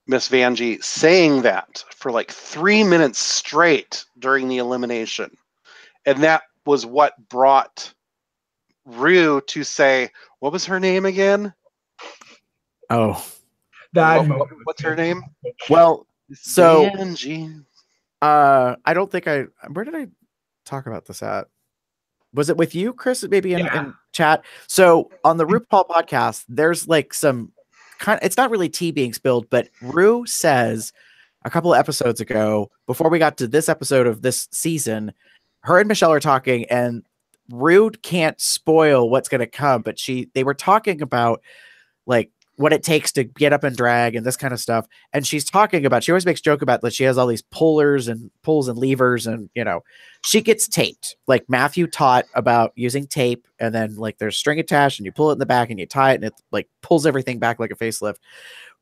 Miss Vanjie saying that for like 3 minutes straight during the elimination. And that was what brought Ru to say, what was her name again? Oh, what's her name? Well, so Vanjie. I don't think where did I talk about this at? Was it with you, Chris? Maybe in chat. So on the RuPaul podcast, there's like some it's not really tea being spilled, but Ru says a couple of episodes ago, before we got to this episode of this season, her and Michelle are talking, and Ru can't spoil what's going to come, but they were talking about like what it takes to get up and drag and this kind of stuff. And she's talking about, she always makes joke about that she has all these pulls and levers, and she gets taped. Like Matthew taught about using tape, and then like there's string attached and you pull it in the back and you tie it and it like pulls everything back like a facelift.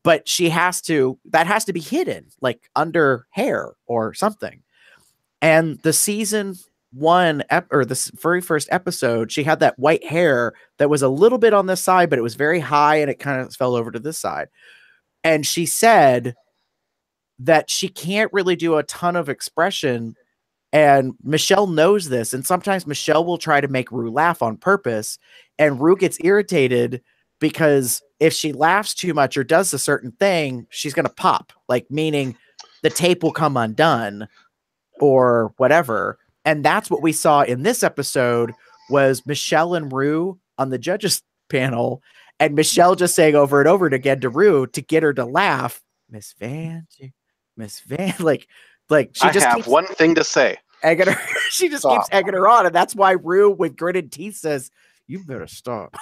But that has to be hidden like under hair or something. And the season 1 or the very first episode, she had that white hair that was a little bit on this side, but it was very high and it kind of fell over to this side. And she said that she can't really do a ton of expression, and Michelle knows this, and sometimes Michelle will try to make Ru laugh on purpose, and Ru gets irritated because if she laughs too much or does a certain thing, she's going to pop, like meaning the tape will come undone or whatever. And that's what we saw in this episode, was Michelle and Ru on the judges panel, and Michelle just saying over and over again to Ru to get her to laugh, Miss Vanjie, Miss Van, like she just have one thing to say. Egging her, she just keeps egging her on, and that's why Ru with gritted teeth says, "You better stop."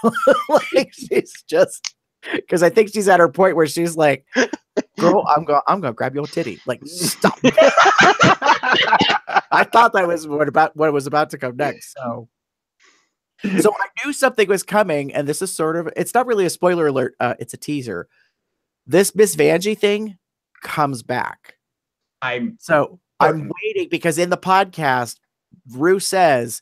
Like she's just, because I think she's at her point where she's like, "Girl, I'm gonna grab your titty." Like, stop. I thought that was what was about to come next. So I knew something was coming, and this is sort of, it's not really a spoiler alert. It's a teaser. This Miss Vanjie thing comes back. I'm waiting, because in the podcast, Ru says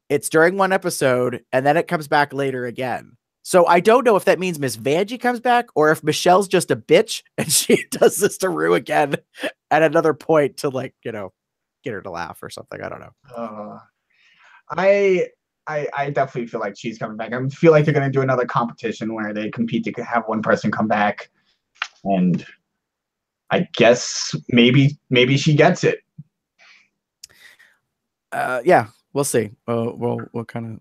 it's during one episode and then it comes back later again. So I don't know if that means Miss Vanjie comes back, or if Michelle's just a bitch and she does this to Ru again at another point to, like, get her to laugh or something. I don't know. I definitely feel like she's coming back. I feel like they're going to do another competition where they compete to have one person come back, and I guess maybe she gets it. Yeah, we'll see. We'll kind of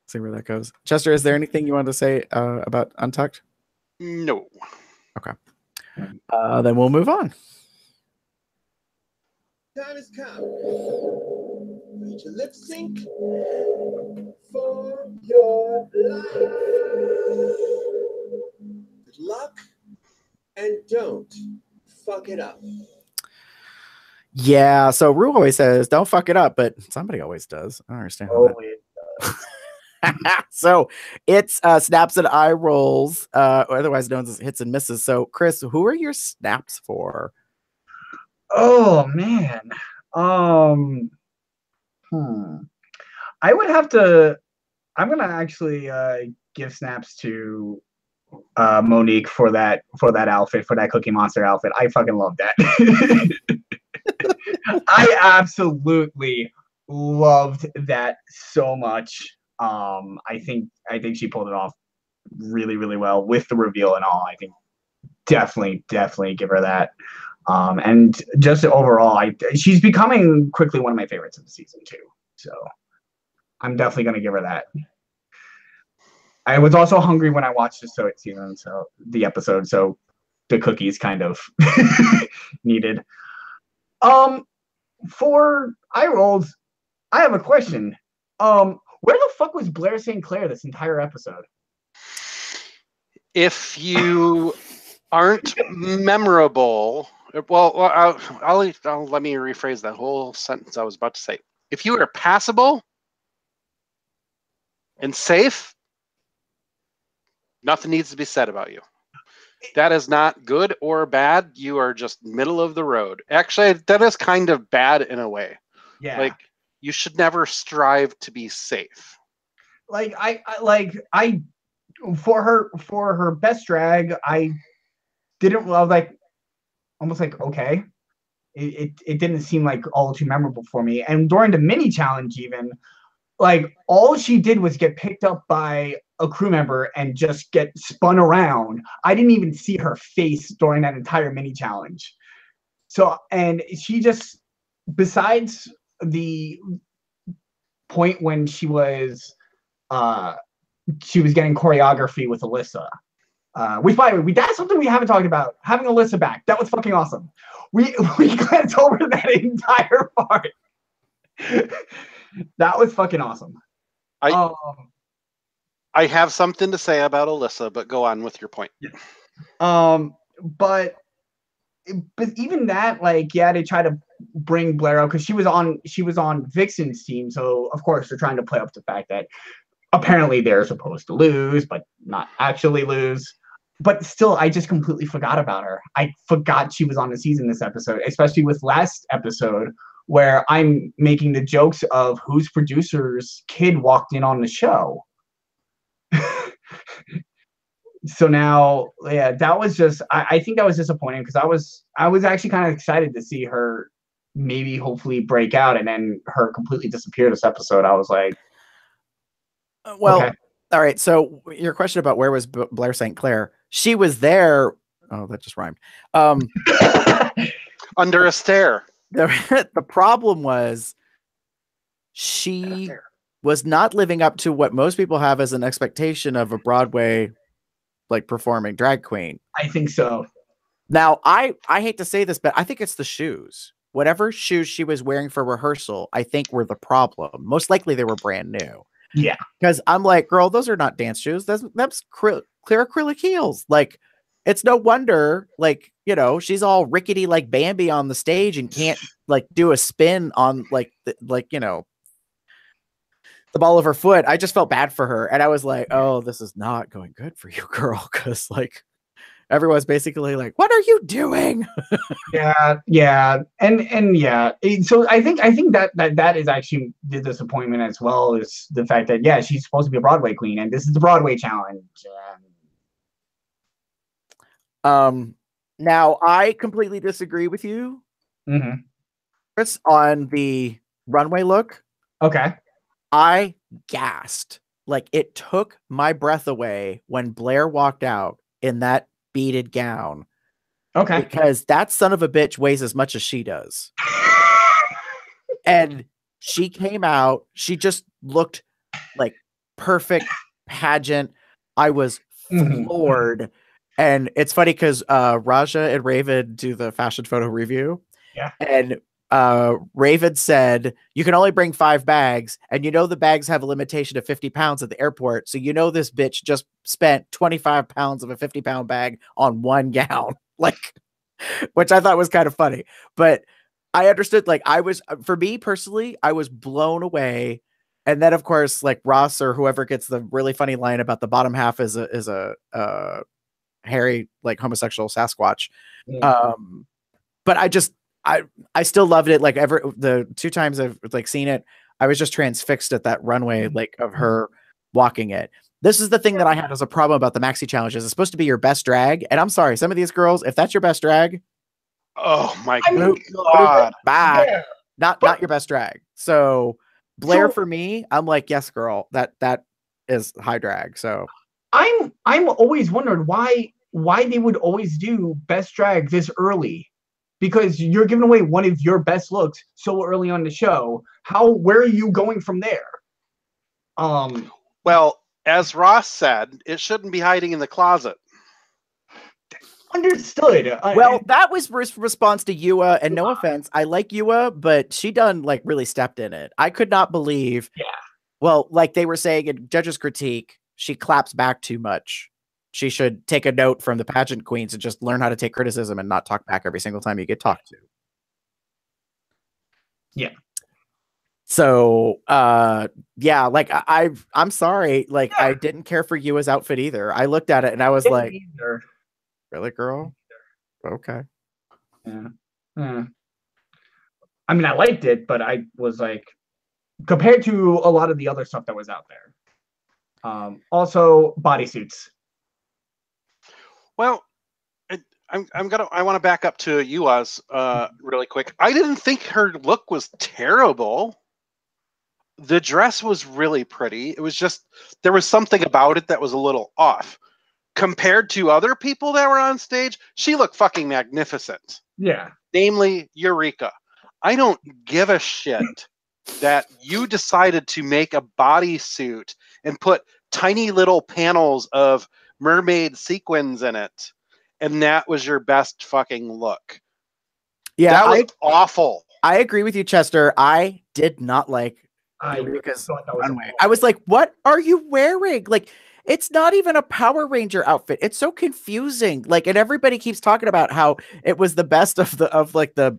see where that goes. Chester, is there anything you wanted to say about Untucked? No. Okay. Then we'll move on. Time has come. Read your lip sync for your life. Good luck, and don't fuck it up. Yeah, so Rue always says, don't fuck it up, but somebody always does. I don't understand how that... So it's snaps and eye rolls, or otherwise known as hits and misses. So, Chris, who are your snaps for? Oh, man. I would have to... I'm going to actually give snaps to Monique for that outfit, for that Cookie Monster outfit. I fucking love that. I absolutely loved that so much. I think she pulled it off really, really well with the reveal and all. I think definitely give her that. And just overall, she's becoming quickly one of my favorites of the season too. So I'm definitely going to give her that. I was also hungry when I watched the episode, so the cookies kind of needed. For eye rolls, I have a question. Where the fuck was Blair St. Clair this entire episode? If you aren't memorable, well, I'll let me rephrase that whole sentence I was about to say. If you are passable and safe, nothing needs to be said about you. That is not good or bad. You are just middle of the road. Actually, that is kind of bad in a way. Yeah. Like, you should never strive to be safe. Like I for her best drag, I didn't love, like, almost like, okay. It didn't seem like all too memorable for me. And during the mini challenge, even, like, all she did was get picked up by a crew member and just get spun around. I didn't even see her face during that entire mini challenge. So, and she just, besides the point when she was getting choreography with Alyssa, which, by the way, that's something we haven't talked about. Having Alyssa back, that was fucking awesome. We glanced over that entire part. That was fucking awesome. I have something to say about Alyssa, but go on with your point. But even that, like, yeah, they try to bring Blair out because she was on Vixen's team, so of course they're trying to play up the fact that apparently they're supposed to lose, but not actually lose. But still, I just completely forgot about her. I forgot she was on the season this episode, especially with last episode, where I'm making the jokes of whose producer's kid walked in on the show. So now, yeah, that was just, I think that was disappointing because I was actually kind of excited to see her maybe hopefully break out, and then her completely disappear this episode. I was like, well, okay. All right. So your question about where was Blair St. Clair? She was there. Oh, that just rhymed. Under a stair. The problem was she was not living up to what most people have as an expectation of a Broadway, like, performing drag queen. I think so. Now, I hate to say this, but I think it's the shoes. Whatever shoes she was wearing for rehearsal, I think were the problem. Most likely they were brand new. Yeah. Because I'm like, girl, those are not dance shoes. That's clear acrylic heels. Like, it's no wonder, like, you know, she's all rickety like Bambi on the stage and can't, like, do a spin on, like, you know, the ball of her foot. I just felt bad for her. And I was like, oh, this is not going good for you, girl. Because, like, everyone's basically like, what are you doing? Yeah. And yeah. So I think that is actually the disappointment as well, is the fact that, yeah, she's supposed to be a Broadway queen and this is the Broadway challenge. Now I completely disagree with you. Mm-hmm. Chris, on the runway look, Okay. I gasped. Like, it took my breath away when Blair walked out in that beaded gown, Okay. because that son of a bitch weighs as much as she does. And she came out, she just looked like perfect pageant. I was Mhm. floored. And it's funny because Raja and Raven do the fashion photo review. Yeah. And Raven said, you can only bring 5 bags. And the bags have a limitation of 50 pounds at the airport. So this bitch just spent 25 pounds of a 50-pound bag on one gown. Like, which I thought was kind of funny. But I understood, like, for me personally, I was blown away. And then, of course, like Ross or whoever gets the really funny line about the bottom half is a hairy, like, homosexual Sasquatch. Yeah. But I still loved it. Like, the 2 times I've like seen it, I was just transfixed at that runway, like, of her walking it. This is the thing that I had as a problem about the maxi challenges. It's supposed to be your best drag, and I'm sorry, some of these girls, if that's your best drag, Oh my God, bye. Yeah. Not your best drag. So Blair, for me, I'm like, yes, girl, that is high drag. So I'm always wondered why they would always do best drag this early, because you're giving away one of your best looks so early on the show. Where are you going from there? Well, as Ross said, it shouldn't be hiding in the closet. Understood. Well, that was response to Yua, and no offense, I like Yua, but she done like really stepped in it. I could not believe. Yeah. Well, like they were saying in judges' critique, she claps back too much. She should take a note from the pageant queens and just learn how to take criticism and not talk back every single time you get talked to. Yeah. So, yeah, like I'm sorry, like I didn't care for Yua's outfit either. I looked at it and I was like, really, girl? Okay. Yeah. I mean, I liked it, but I was like, compared to a lot of the other stuff that was out there. Also, bodysuits. Well, I want to back up to Yua's really quick. I didn't think her look was terrible. The dress was really pretty. It was just, there was something about it that was a little off. Compared to other people that were on stage, she looked fucking magnificent. Yeah. Namely, Eureka. I don't give a shit that you decided to make a bodysuit and put tiny little panels of mermaid sequins in it, and that was your best fucking look. Yeah, that was awful. I agree with you, Chester. I did not like Eureka's runway. I was like, what are you wearing? Like, it's not even a Power Ranger outfit. It's so confusing. Like, and everybody keeps talking about how it was the best of the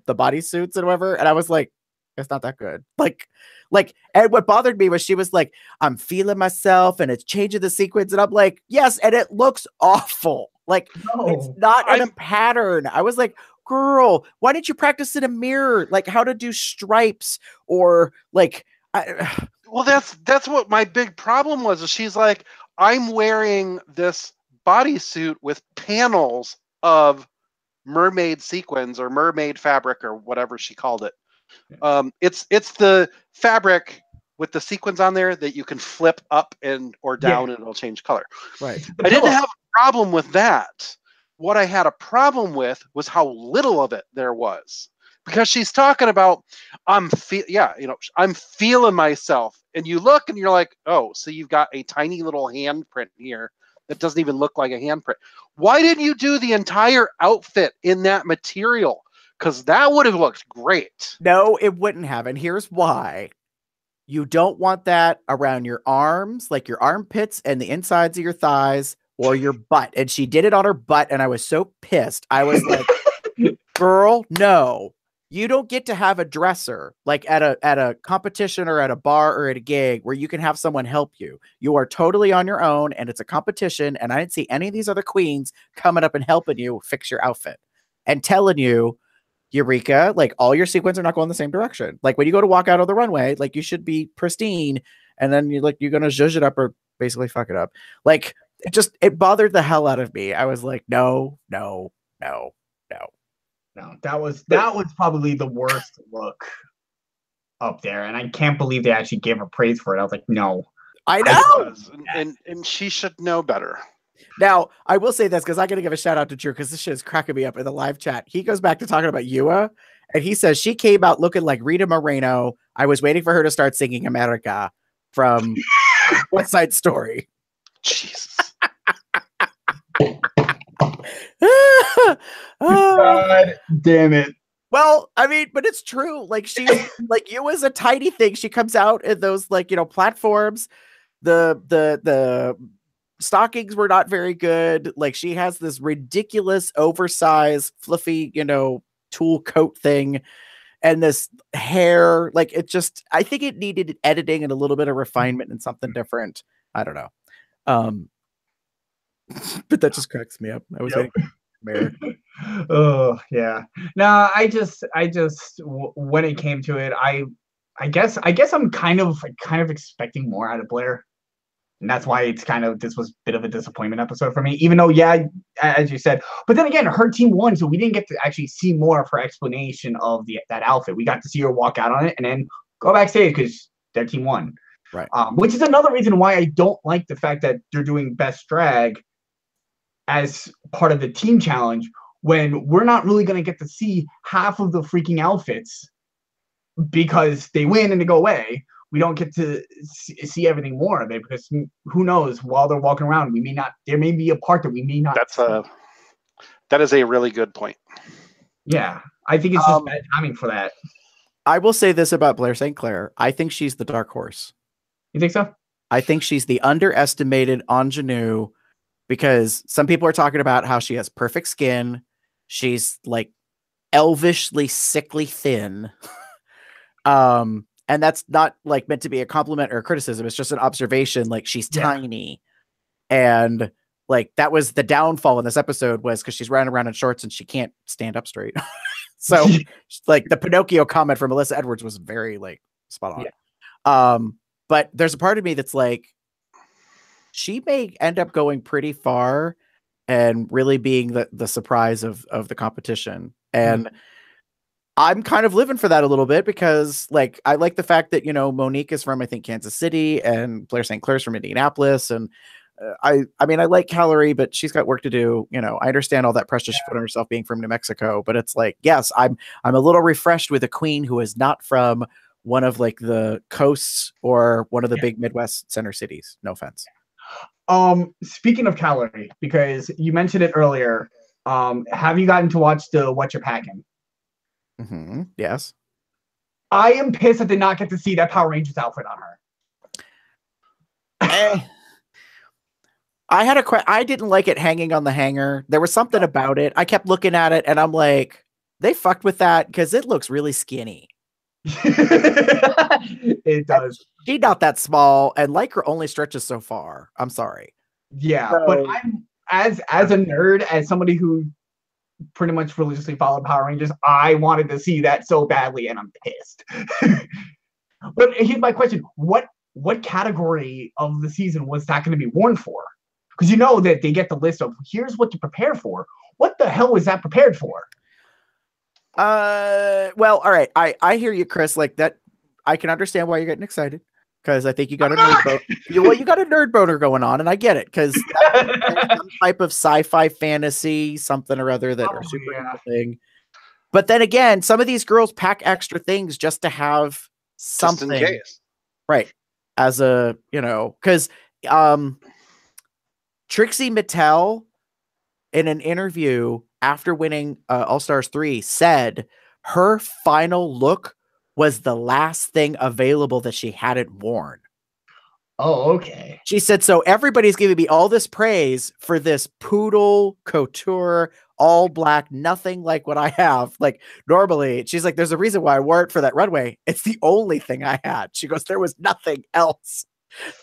bodysuits and whatever. And I was like, it's not that good. Like, and what bothered me was she was like, I'm feeling myself and it's changing the sequence. And I'm like, yes, and it looks awful. Like, it's not in a pattern. I was like, girl, why didn't you practice in a mirror? Like, how to do stripes or like, well, that's what my big problem was. She's like, I'm wearing this bodysuit with panels of mermaid sequins or mermaid fabric or whatever she called it. It's the fabric with the sequins on there that you can flip up or down and it'll change color. Right. I didn't have a problem with that. What I had a problem with was how little of it there was. Because she's talking about, I'm feeling myself. And you look and you're like, oh, so you've got a tiny little handprint here that doesn't even look like a handprint. Why didn't you do the entire outfit in that material? Because that would have looked great. No, it wouldn't have. And here's why. You don't want that around your arms, like your armpits and the insides of your thighs or your butt. And she did it on her butt. And I was so pissed. I was like, girl, no. You don't get to have a dresser like at a competition or at a bar or at a gig where you can have someone help you. You are totally on your own and it's a competition. And I didn't see any of these other queens coming up and helping you fix your outfit and telling you, Eureka, like all your sequins are not going the same direction. Like when you go to walk out of the runway, like you should be pristine. And then you're going to zhuzh it up or basically fuck it up. Like it bothered the hell out of me. I was like, no. No, that was probably the worst look up there, and I can't believe they actually gave her praise for it. I was like, no. I It know. was, and she should know better. Now, I will say this because I got to give a shout out to Drew because this shit is cracking me up in the live chat. He goes back to talking about Yua, and he says she came out looking like Rita Moreno. I was waiting for her to start singing America from West Side Story. Jesus. God damn it. Well, I mean, but it's true. Like she's like Yua's a tiny thing. She comes out in those like, you know, platforms. The stockings were not very good. Like she has this ridiculous oversized fluffy, you know, tulle coat thing and this hair. Like it just, I think it needed editing and a little bit of refinement and something different. I don't know. But that just cracks me up. I was waiting for Oh yeah. No, I just when it came to it, I guess I'm kind of expecting more out of Blair. And that's why this was a bit of a disappointment episode for me, even though, yeah, as you said, but then again, her team won, so we didn't get to actually see more of her explanation of that outfit. We got to see her walk out on it and then go backstage because their team won. Right. Which is another reason why I don't like the fact that they're doing Best Drag as part of the team challenge when we're not really going to get to see half of the freaking outfits because they win and they go away. We don't get to see everything more of it because who knows, while they're walking around, there may be a part that we may not. That is a really good point. Yeah, I think it's just bad timing for that. I will say this about Blair St. Clair. I think she's the dark horse. You think so? I think she's the underestimated ingenue because some people are talking about how she has perfect skin. She's like elvishly sickly thin. And that's not like meant to be a compliment or a criticism. It's just an observation. Like she's tiny. And like that was the downfall in this episode was because she's running around in shorts and she can't stand up straight. So like the Pinocchio comment from Melissa Edwards was very like spot on. Yeah. But there's a part of me that's like, she may end up going pretty far and really being the surprise of the competition. And I'm kind of living for that a little bit because like, I like the fact that, you know, Monique is from, I think, Kansas City and Blair St. Clair's from Indianapolis. And I mean, I like Calorie, but she's got work to do. You know, I understand all that pressure she put on herself being from New Mexico, but it's like, yes, I'm a little refreshed with a queen who is not from one of like the coasts or one of the big Midwest center cities. No offense. Speaking of Calorie, because you mentioned it earlier, have you gotten to watch the What You're Packing? Yes. I am pissed I did not get to see that Power Rangers outfit on her. I had I didn't like it hanging on the hanger. There was something about it. I kept looking at it and I'm like, they fucked with that because it looks really skinny. It does. She's not that small, and Lycra only stretches so far. I'm sorry. Yeah, but I'm as a nerd, as somebody who pretty much religiously followed Power Rangers, I wanted to see that so badly, and I'm pissed. But here's my question: what category of the season was that going to be worn for? Because you know that they get the list of here's what to prepare for. What the hell was that prepared for? Well, all right. I hear you, Chris. Like that, I can understand why you're getting excited because I think you got a nerd boner. Well, you got a nerd boner going on, and I get it because some type of sci-fi fantasy, something or other that are super interesting. But then again, some of these girls pack extra things just to have something, just in case. Right? As a because Trixie Mattel in an interview after winning All Stars 3 said her final look was the last thing available that she hadn't worn. Oh, okay. She said, so everybody's giving me all this praise for this poodle couture, all black, nothing like what I have. Like normally, she's like, there's a reason why I wore it for that runway. It's the only thing I had. She goes, there was nothing else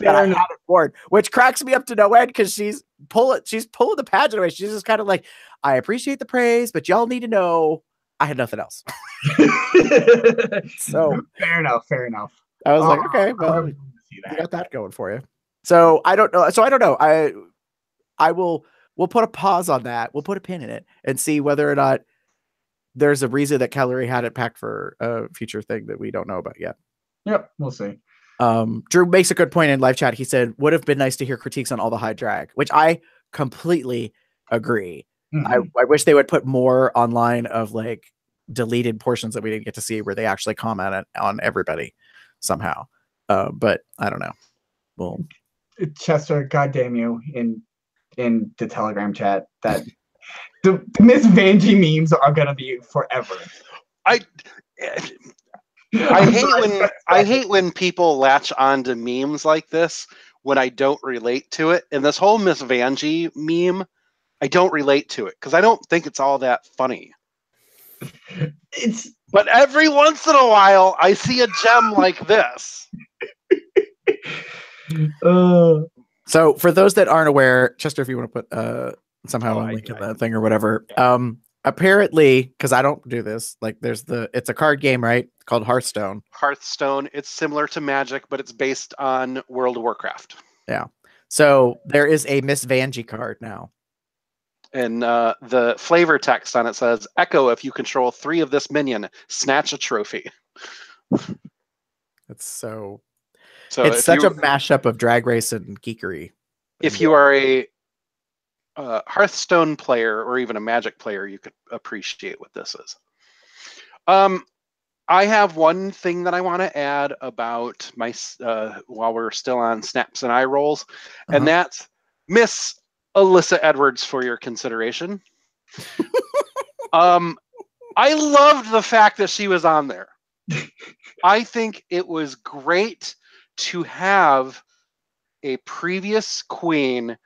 that I hadn't worn, which cracks me up to no end because she's pulling the pageant away. She's just kind of like, I appreciate the praise, but y'all need to know I had nothing else. So fair enough. I was like, okay, well, you got that going for you. So I don't know. We'll put a pause on that. We'll put a pin in it and see whether or not there's a reason that Kellery had it packed for a future thing that we don't know about yet. Yep, we'll see. Drew makes a good point in live chat. He said, would have been nice to hear critiques on all the high drag, which I completely agree. Mhm. I wish they would put more online of like deleted portions that we didn't get to see where they actually comment on everybody somehow. But I don't know. Well, Chester, goddamn you, in the Telegram chat, that the Miss Vanjie memes are gonna be forever. I hate when people latch on to memes like this when I don't relate to it. And this whole Miss Vanjie meme, I don't relate to it because I don't think it's all that funny. But every once in a while, I see a gem like this. So for those that aren't aware, Chester, if you want to put somehow a link in that thing or whatever, apparently, because I don't do this, like it's a card game, right? Called Hearthstone. Hearthstone. It's similar to Magic, but it's based on World of Warcraft. Yeah. So there is a Miss Vanjie card now. And the flavor text on it says, Echo, if you control 3 of this minion, snatch a trophy. It's so it's such a mashup of Drag Race and geekery. If you are a Hearthstone player or even a Magic player, you could appreciate what this is. I have one thing that I want to add about my while we're still on snaps and eye rolls, and that's Miss Alyssa Edwards for your consideration. I loved the fact that she was on there. I think it was great to have a previous queen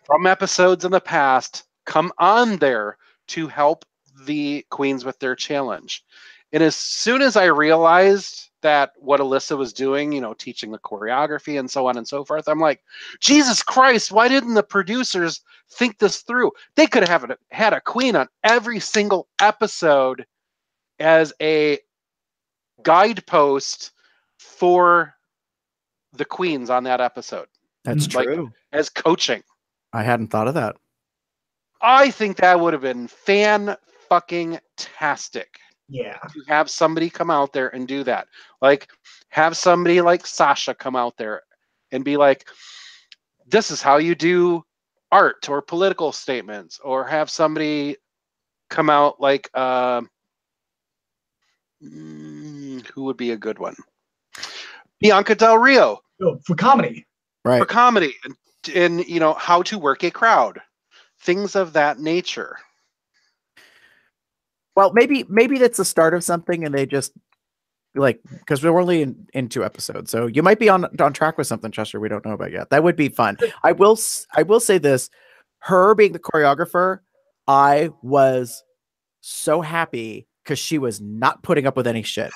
from episodes in the past come on there to help the queens with their challenge. And as soon as I realized that what Alyssa was doing, teaching the choreography and so on and so forth, I'm like, Jesus Christ, why didn't the producers think this through? They could have had a queen on every single episode as a guidepost for the queens on that episode. That's true. As coaching. I hadn't thought of that. I think that would have been fan-fucking-tastic. Yeah. To have somebody come out there and do that. Like, have somebody like Sasha come out there and be like, this is how you do art or political statements. Or have somebody come out like, who would be a good one? Bianca Del Rio. For comedy. Right. For comedy. And how to work a crowd. Things of that nature. Well, maybe that's the start of something, and they just because we're only in 2 episodes, so you might be on track with something, Chester, we don't know about yet. That would be fun. I will say this: her being the choreographer, I was so happy because she was not putting up with any shit.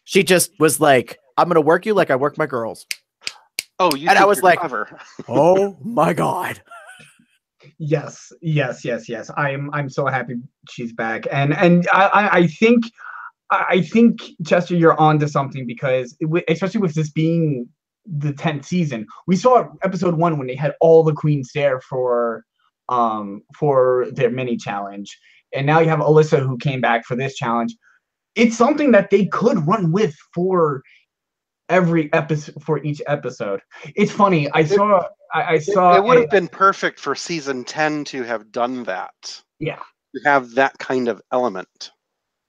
She just was like, "I'm gonna work you like I work my girls." Oh, you! And I was like, clever. "Oh my god." Yes. I'm so happy she's back, and I think Chester, you're on to something, because especially with this being the 10th season, we saw episode 1 when they had all the queens there for their mini challenge, and now you have Alyssa who came back for this challenge. It's something that they could run with for every episode, for each episode. It's funny. I saw. It would have been perfect for season 10 to have done that. Yeah. To have that kind of element.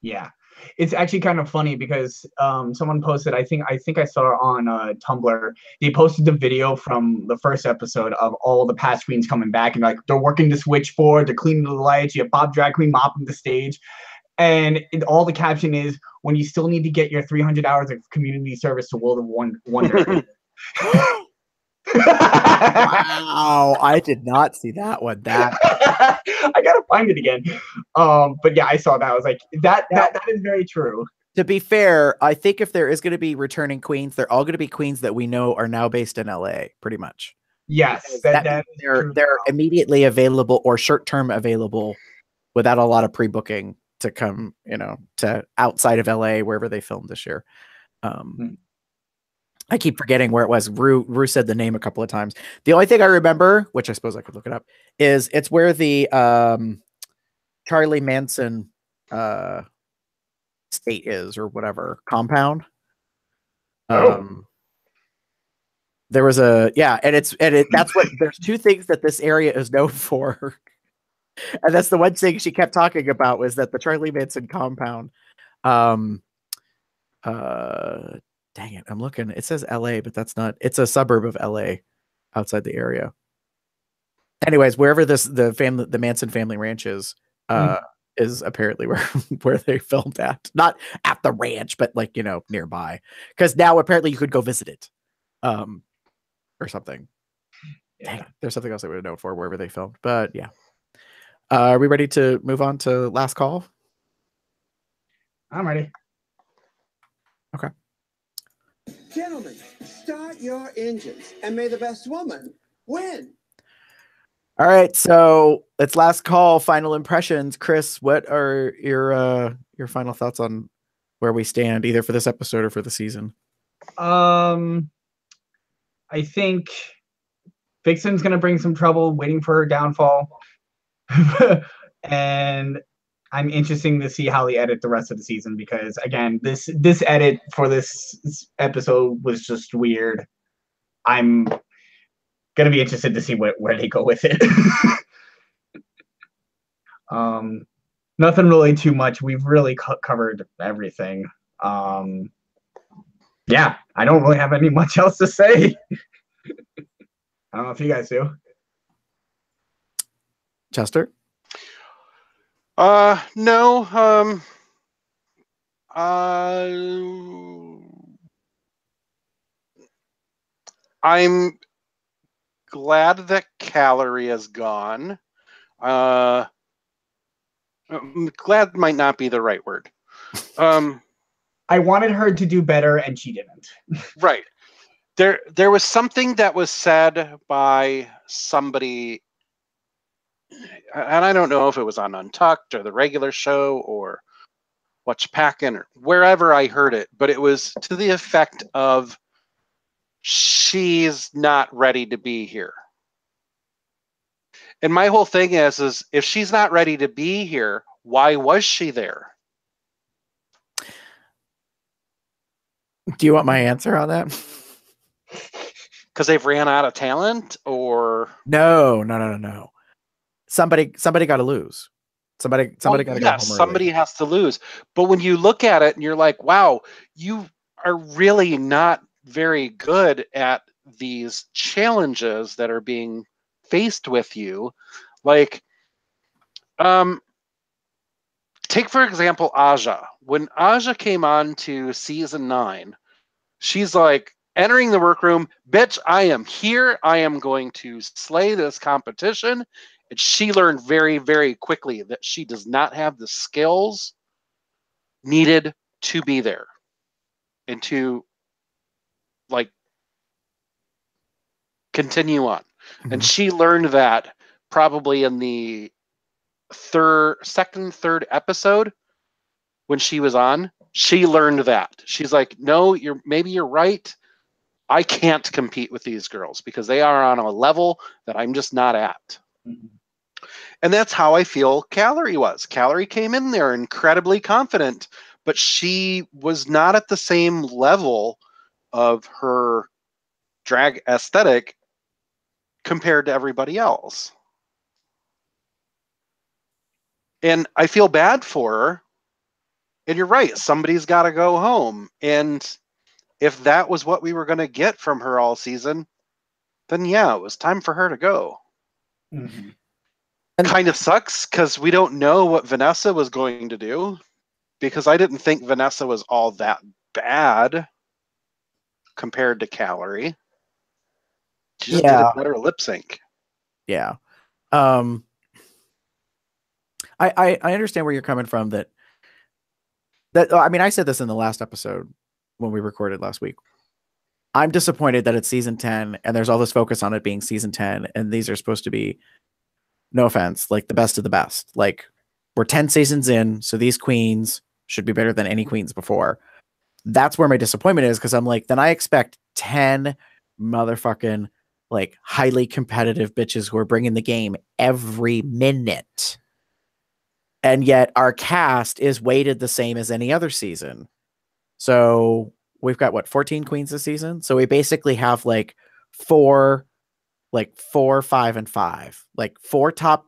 Yeah. It's actually kind of funny because someone posted, I think I saw on Tumblr, they posted the video from the first episode of all the past queens coming back, and they're working the switchboard, they're cleaning the lights, you have Bob Drag Queen mopping the stage. And all the caption is, when you still need to get your 300 hours of community service to World of Wonder. Wow, I did not see that one. I gotta find it again. But yeah, I saw that. I was like, that is very true. To be fair, I think if there is going to be returning queens, they're all going to be queens that we know are now based in LA, pretty much. Yes, they're immediately available or short-term available without a lot of pre-booking to come, to outside of LA, wherever they filmed this year. I keep forgetting where it was. Ru said the name a couple of times. The only thing I remember, which I suppose I could look it up, is it's where the Charlie Manson state is, or whatever compound. There was and that's what there's two things that this area is known for. And that's the one thing she kept talking about, was that the Charlie Manson compound. Dang it, I'm looking. It says LA, but that's not. It's a suburb of LA, outside the area. Anyways, wherever the Manson family ranch is apparently where they filmed at. Not at the ranch, but like, nearby. Because now apparently you could go visit it, or something. Yeah. Dang, there's something else I would have known for wherever they filmed. But yeah. Are we ready to move on to last call? I'm ready. Okay. Gentlemen, start your engines, and may the best woman win. All right, so it's last call, final impressions. Chris, what are your final thoughts on where we stand, either for this episode or for the season? I think Vixen's gonna bring some trouble, waiting for her downfall. And I'm interested to see how they edit the rest of the season, because again, this edit for this episode was just weird. I'm gonna be interested to see where they go with it. Nothing really too much. We've really covered everything. Yeah, I don't really have any much else to say. I don't know if you guys do. Chester? No. I'm glad that Calorie is gone. Glad might not be the right word. I wanted her to do better, and she didn't. Right. There was something that was said by somebody, and I don't know if it was on Untucked or the regular show or What's Packin' or wherever I heard it, but it was to the effect of, she's not ready to be here. And my whole thing is if she's not ready to be here, why was she there? Do you want my answer on that? Because they've ran out of talent, or No. Somebody got to lose. Somebody got to go home early. Somebody has to lose. But when you look at it and you're like, wow, you are really not very good at these challenges that are being faced with you. Like, take for example Aja. When Aja came on to season 9, she's like entering the workroom, bitch, I am here. I am going to slay this competition. And she learned very, very quickly that she does not have the skills needed to be there and to like continue on. Mm-hmm. And she learned that probably in the second, third episode when she was on. She learned that. She's like, no, maybe you're right. I can't compete with these girls because they are on a level that I'm just not at. Mm-hmm. And that's how I feel Calorie was. Calorie came in there incredibly confident, but she was not at the same level of her drag aesthetic compared to everybody else. And I feel bad for her. And you're right, somebody's got to go home. And if that was what we were going to get from her all season, then yeah, it was time for her to go. Mm-hmm. Kind of sucks because we don't know what Vanessa was going to do, because I didn't think Vanessa was all that bad compared to Calorie. She just did a better lip sync. Yeah. I understand where you're coming from. That I mean, I said this in the last episode when we recorded last week. I'm disappointed that it's season 10 and there's all this focus on it being season 10, and these are supposed to be, no offense, like the best of the best. Like, we're 10 seasons in, so these queens should be better than any queens before. That's where my disappointment is, because I'm like, then I expect 10 motherfucking like highly competitive bitches who are bringing the game every minute. And yet our cast is weighted the same as any other season. So we've got what, 14 queens this season? So we basically have like four, 5, and 5, like 4 top,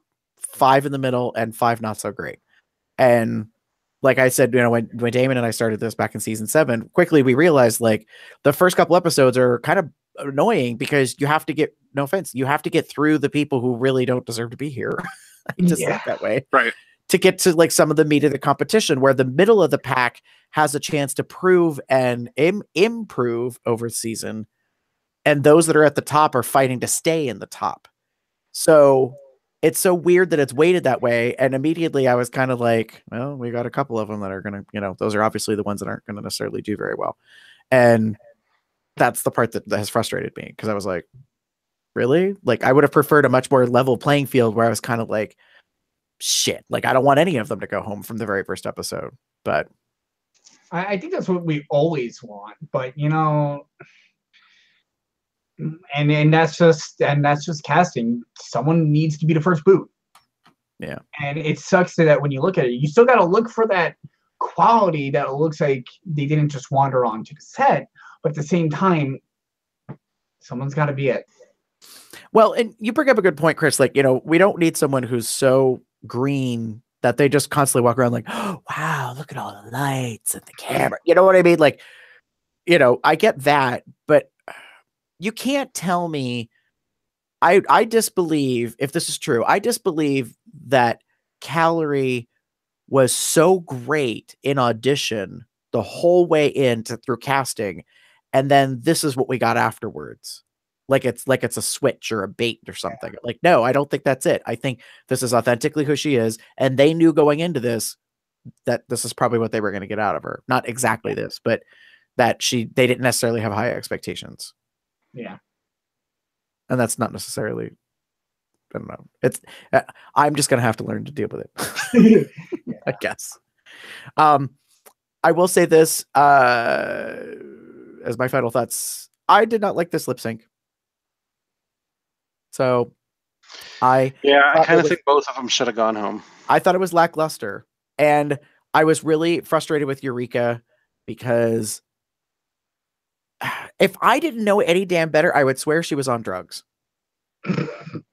5 in the middle, and 5 not so great. And like I said, when Damon and I started this back in season 7, quickly we realized like the first couple episodes are kind of annoying because you have to get, no offense, you have to get through the people who really don't deserve to be here. I just say it that way. Right. To get to like some of the meat of the competition, where the middle of the pack has a chance to prove and improve over season, and those that are at the top are fighting to stay in the top. So it's so weird that it's weighted that way. And immediately I was kind of like, well, we got a couple of them that are going to, those are obviously the ones that aren't going to necessarily do very well. And that's the part that has frustrated me, because I was like, really? Like, I would have preferred a much more level playing field where I was kind of like, shit, like, I don't want any of them to go home from the very first episode. But I think that's what we always want. But, and that's just casting. Someone needs to be the first boot. Yeah. And it sucks that when you look at it, you still got to look for that quality that it looks like they didn't just wander onto the set, but at the same time, someone's got to be it. Well, and you bring up a good point, Chris. Like, we don't need someone who's so green that they just constantly walk around like, oh, wow, look at all the lights and the camera. You know what I mean? Like, I get that, but you can't tell me. I disbelieve, if this is true, I disbelieve that Calorie was so great in audition the whole way through casting, and then this is what we got afterwards. Like it's a switch or a bait or something. Like, no, I don't think that's it. I think this is authentically who she is, and they knew going into this that this is probably what they were going to get out of her. Not exactly this, but that they didn't necessarily have high expectations. Yeah. And that's not necessarily, I don't know. It's I'm just gonna have to learn to deal with it. I guess. I will say this as my final thoughts. I did not like this lip sync. So I kind of think both of them should have gone home. I thought it was lackluster, and I was really frustrated with Eureka because if I didn't know any damn better, I would swear she was on drugs.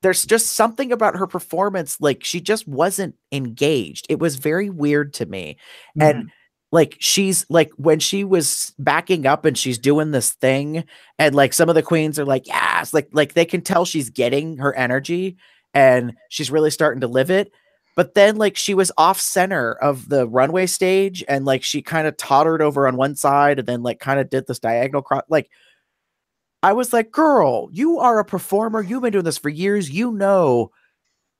There's just something about her performance, like she just wasn't engaged. It was very weird to me. And like she's like, when she was backing up and she's doing this thing, and like some of the queens are like, yes, like they can tell she's getting her energy and she's really starting to live it. But then like she was off center of the runway stage, and like she kind of tottered over on one side and then like kind of did this diagonal cross. Like, I was like, girl, you are a performer. You've been doing this for years.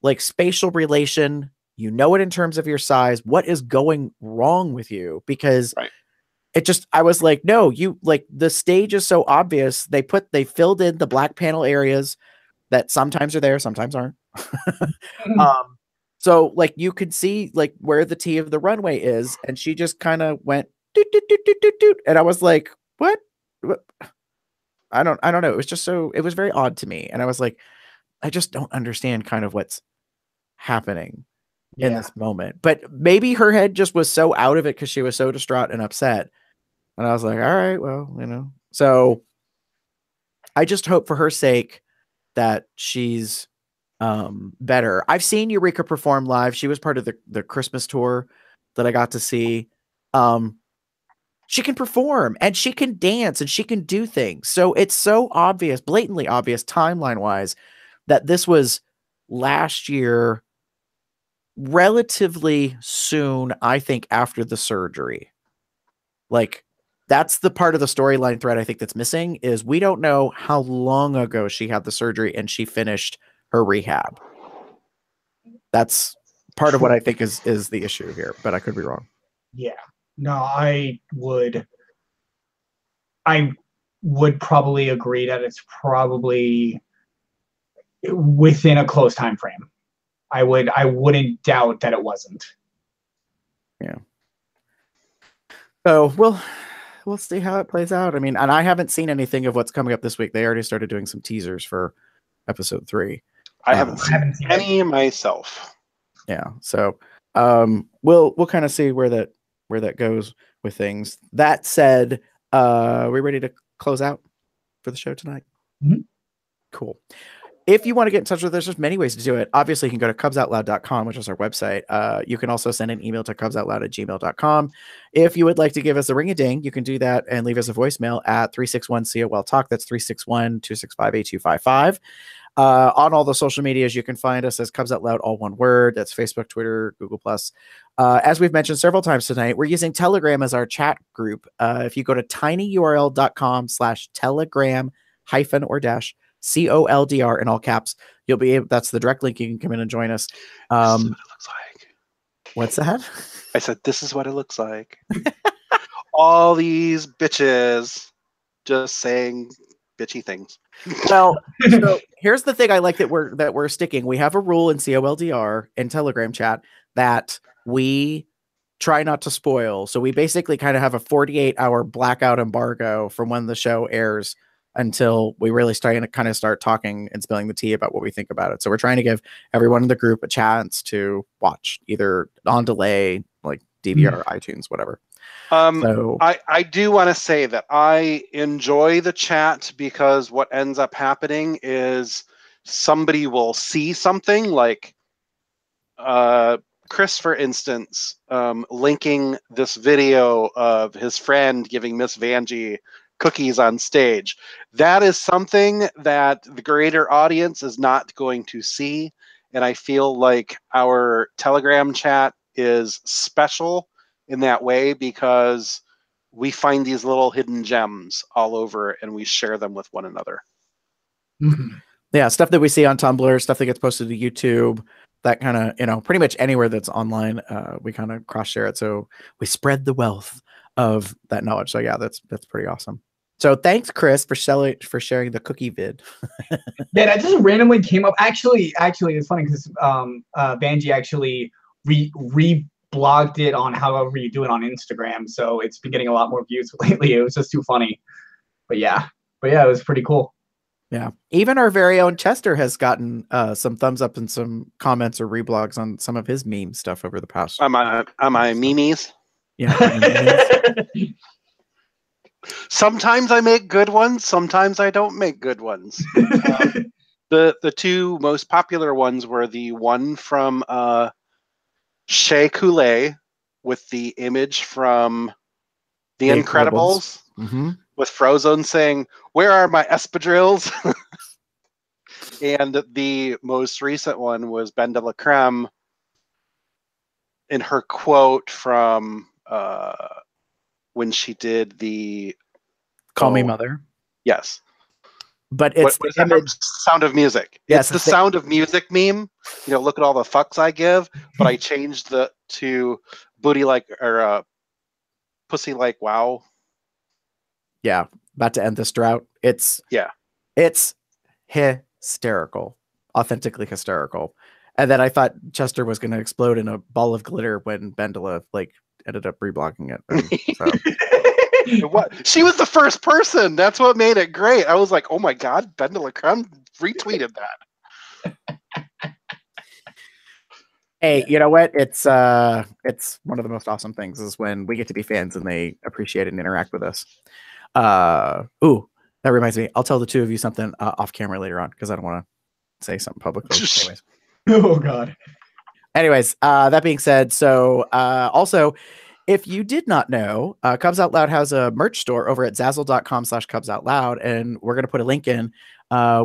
Like spatial relation, it in terms of your size. What is going wrong with you? Because I was like, no, like the stage is so obvious. They filled in the black panel areas that sometimes are there, sometimes aren't. So like you could see like where the T of the runway is, and she just kind of went doot, doot, doot, doot, doot, doot. And I was like, what? I don't know. It was just it was very odd to me. And I was like, I just don't understand kind of what's happening in this moment. But maybe her head just was so out of it because she was so distraught and upset. And I was like, all right, well, So I just hope for her sake that she's better. I've seen Eureka perform live. She was part of the Christmas tour that I got to see. She can perform and she can dance and she can do things. So it's so obvious, blatantly obvious timeline wise, that this was last year, relatively soon, I think, after the surgery. Like, that's the part of the storyline thread I think that's missing, is we don't know how long ago she had the surgery and she finished her rehab. That's part of what I think is the issue here, but I could be wrong. Yeah. No, I would probably agree that it's probably within a close time frame. I wouldn't doubt that it wasn't. Yeah. So we'll see how it plays out. I mean, and I haven't seen anything of what's coming up this week. They already started doing some teasers for episode 3. I haven't seen any myself. Yeah. So we'll kind of see where that goes with things. That said, we ready to close out for the show tonight? Mhm. Cool. If you want to get in touch with us, there's many ways to do it. Obviously, you can go to cubsoutloud.com, which is our website. You can also send an email to cubsoutloud@gmail.com. If you would like to give us a ring-a-ding, you can do that and leave us a voicemail at 361-COL-TALK. That's 361-265-8255. On all the social medias, you can find us as Cubs Out Loud, all one word. That's Facebook, Twitter, Google+. As we've mentioned several times tonight, we're using Telegram as our chat group. If you go to tinyurl.com/telegram-or-COLDR in all caps, you'll be able, that's the direct link. You can come in and join us. This is what it looks like. What's that? I said, this is what it looks like. All these bitches just saying bitchy things. Well, so here's the thing I like that we're sticking. We have a rule in COLDR and Telegram chat that we try not to spoil. So we basically kind of have a 48-hour blackout embargo from when the show airs until we really start talking and spilling the tea about what we think about it. So we're trying to give everyone in the group a chance to watch either on delay, like DVR, iTunes, whatever. So I do want to say that I enjoy the chat because what ends up happening is somebody will see something like Chris, for instance, linking this video of his friend giving Miss Vanjie cookies on stage. That is something that the greater audience is not going to see. And I feel like our Telegram chat is special in that way because we find these little hidden gems all over and we share them with one another. Yeah, stuff that we see on Tumblr, stuff that gets posted to YouTube, that kind of, pretty much anywhere that's online, we kind of cross share it. So we spread the wealth of that knowledge. So yeah, that's pretty awesome. So thanks, Chris, for sharing the cookie vid. Yeah, that just randomly came up. Actually, it's funny because Vanjie actually re-blogged it on however you do it on Instagram. So it's been getting a lot more views lately. It was just too funny. But yeah, it was pretty cool. Yeah. Even our very own Chester has gotten some thumbs up and some comments or reblogs on some of his meme stuff over the past. Am I memes? Yeah. Sometimes I make good ones. Sometimes I don't make good ones. The two most popular ones were the one from Shea Coulee with the image from The Incredibles. Mm-hmm. With Frozone saying, "Where are my espadrilles?" And the most recent one was Ben de la Creme in her quote from when she did the Call Me Mother. Yes. But it's what the image? Sound of Music. Yes, it's the Sound of Music meme. Look at all the fucks I give, but I changed to booty like or pussy like wow. Yeah, about to end this drought. It's hysterical, authentically hysterical. And then I thought Chester was going to explode in a ball of glitter when Bendela ended up reblogging it. What? She was the first person. That's what made it great. I was like, oh my god, Bendela Creme retweeted that. Hey, you know what? It's one of the most awesome things is when we get to be fans and they appreciate and interact with us. Ooh, that reminds me. I'll tell the two of you something off camera later on because I don't want to say something publicly. Anyways. Oh God. Anyways, that being said, so also, if you did not know, Cubs Out Loud has a merch store over at zazzle.com/CubsOutLoud, and we're going to put a link in.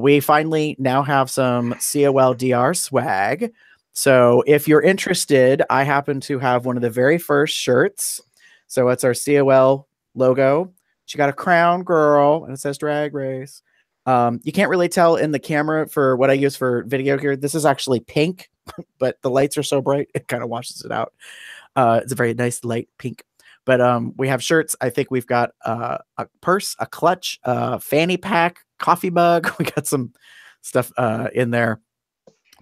We finally now have some COLDR swag. So if you're interested, I happen to have one of the very first shirts. So it's our COL logo. She got a crown, girl, and it says Drag Race. You can't really tell in the camera for what I use for video here. This is actually pink, but the lights are so bright, it kind of washes it out. It's a very nice light pink. But we have shirts. I think we've got a purse, a clutch, a fanny pack, coffee mug. We got some stuff in there.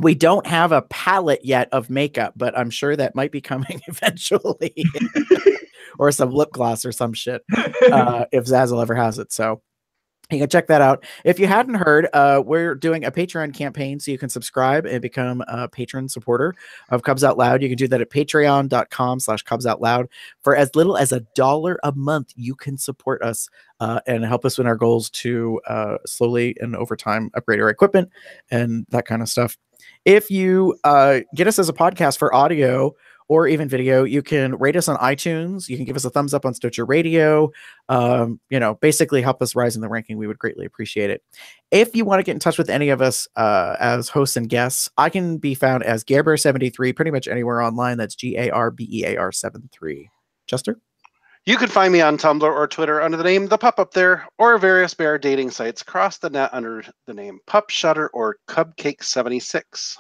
We don't have a palette yet of makeup, but I'm sure that might be coming eventually. Or some lip gloss or some shit if Zazzle ever has it. So You can check that out. If you hadn't heard, we're doing a Patreon campaign, so you can subscribe and become a patron supporter of Cubs Out Loud. You can do that at patreon.com/Cubs Out Loud. For as little as $1 a month, you can support us and help us in our goals to slowly and over time upgrade our equipment and that kind of stuff. If you get us as a podcast for audio or even video, you can rate us on iTunes. You can give us a thumbs up on Stitcher Radio. Basically help us rise in the ranking. We would greatly appreciate it. If you want to get in touch with any of us as hosts and guests, I can be found as Gerber73 pretty much anywhere online. That's GARBEAR73. Chester? You can find me on Tumblr or Twitter under the name The Pup Up There, or various bear dating sites across the net under the name Pup Shutter or Cupcake76.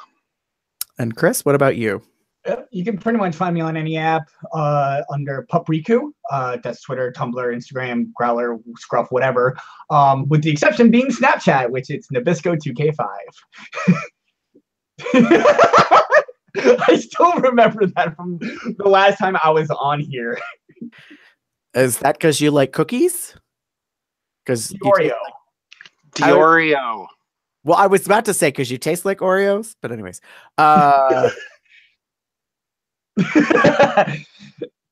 And Chris, what about you? You can pretty much find me on any app under PupRuCo. That's Twitter, Tumblr, Instagram, Growler, Scruff, whatever. With the exception being Snapchat, which it's Nabisco2K5. I still remember that from the last time I was on here. Is that because you like cookies? Because Oreo. Diorio. Well, I was about to say because you taste like Oreos, but anyways.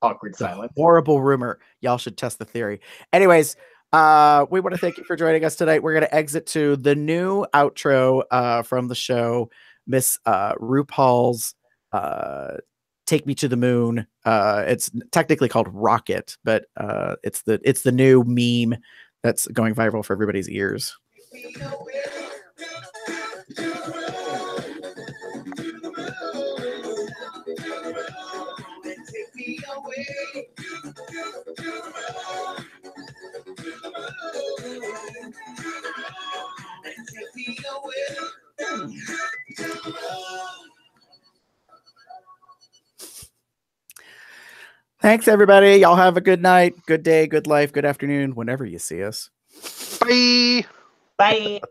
Awkward silence. Horrible rumor. Y'all should test the theory. Anyways, we want to thank you for joining us tonight. We're going to exit to the new outro from the show, Miss RuPaul's Take Me to the Moon. It's technically called Rocket, but it's the new meme that's going viral for everybody's ears. Thanks, everybody. Y'all have a good night, good day, good life, good afternoon, whenever you see us. Bye. Bye.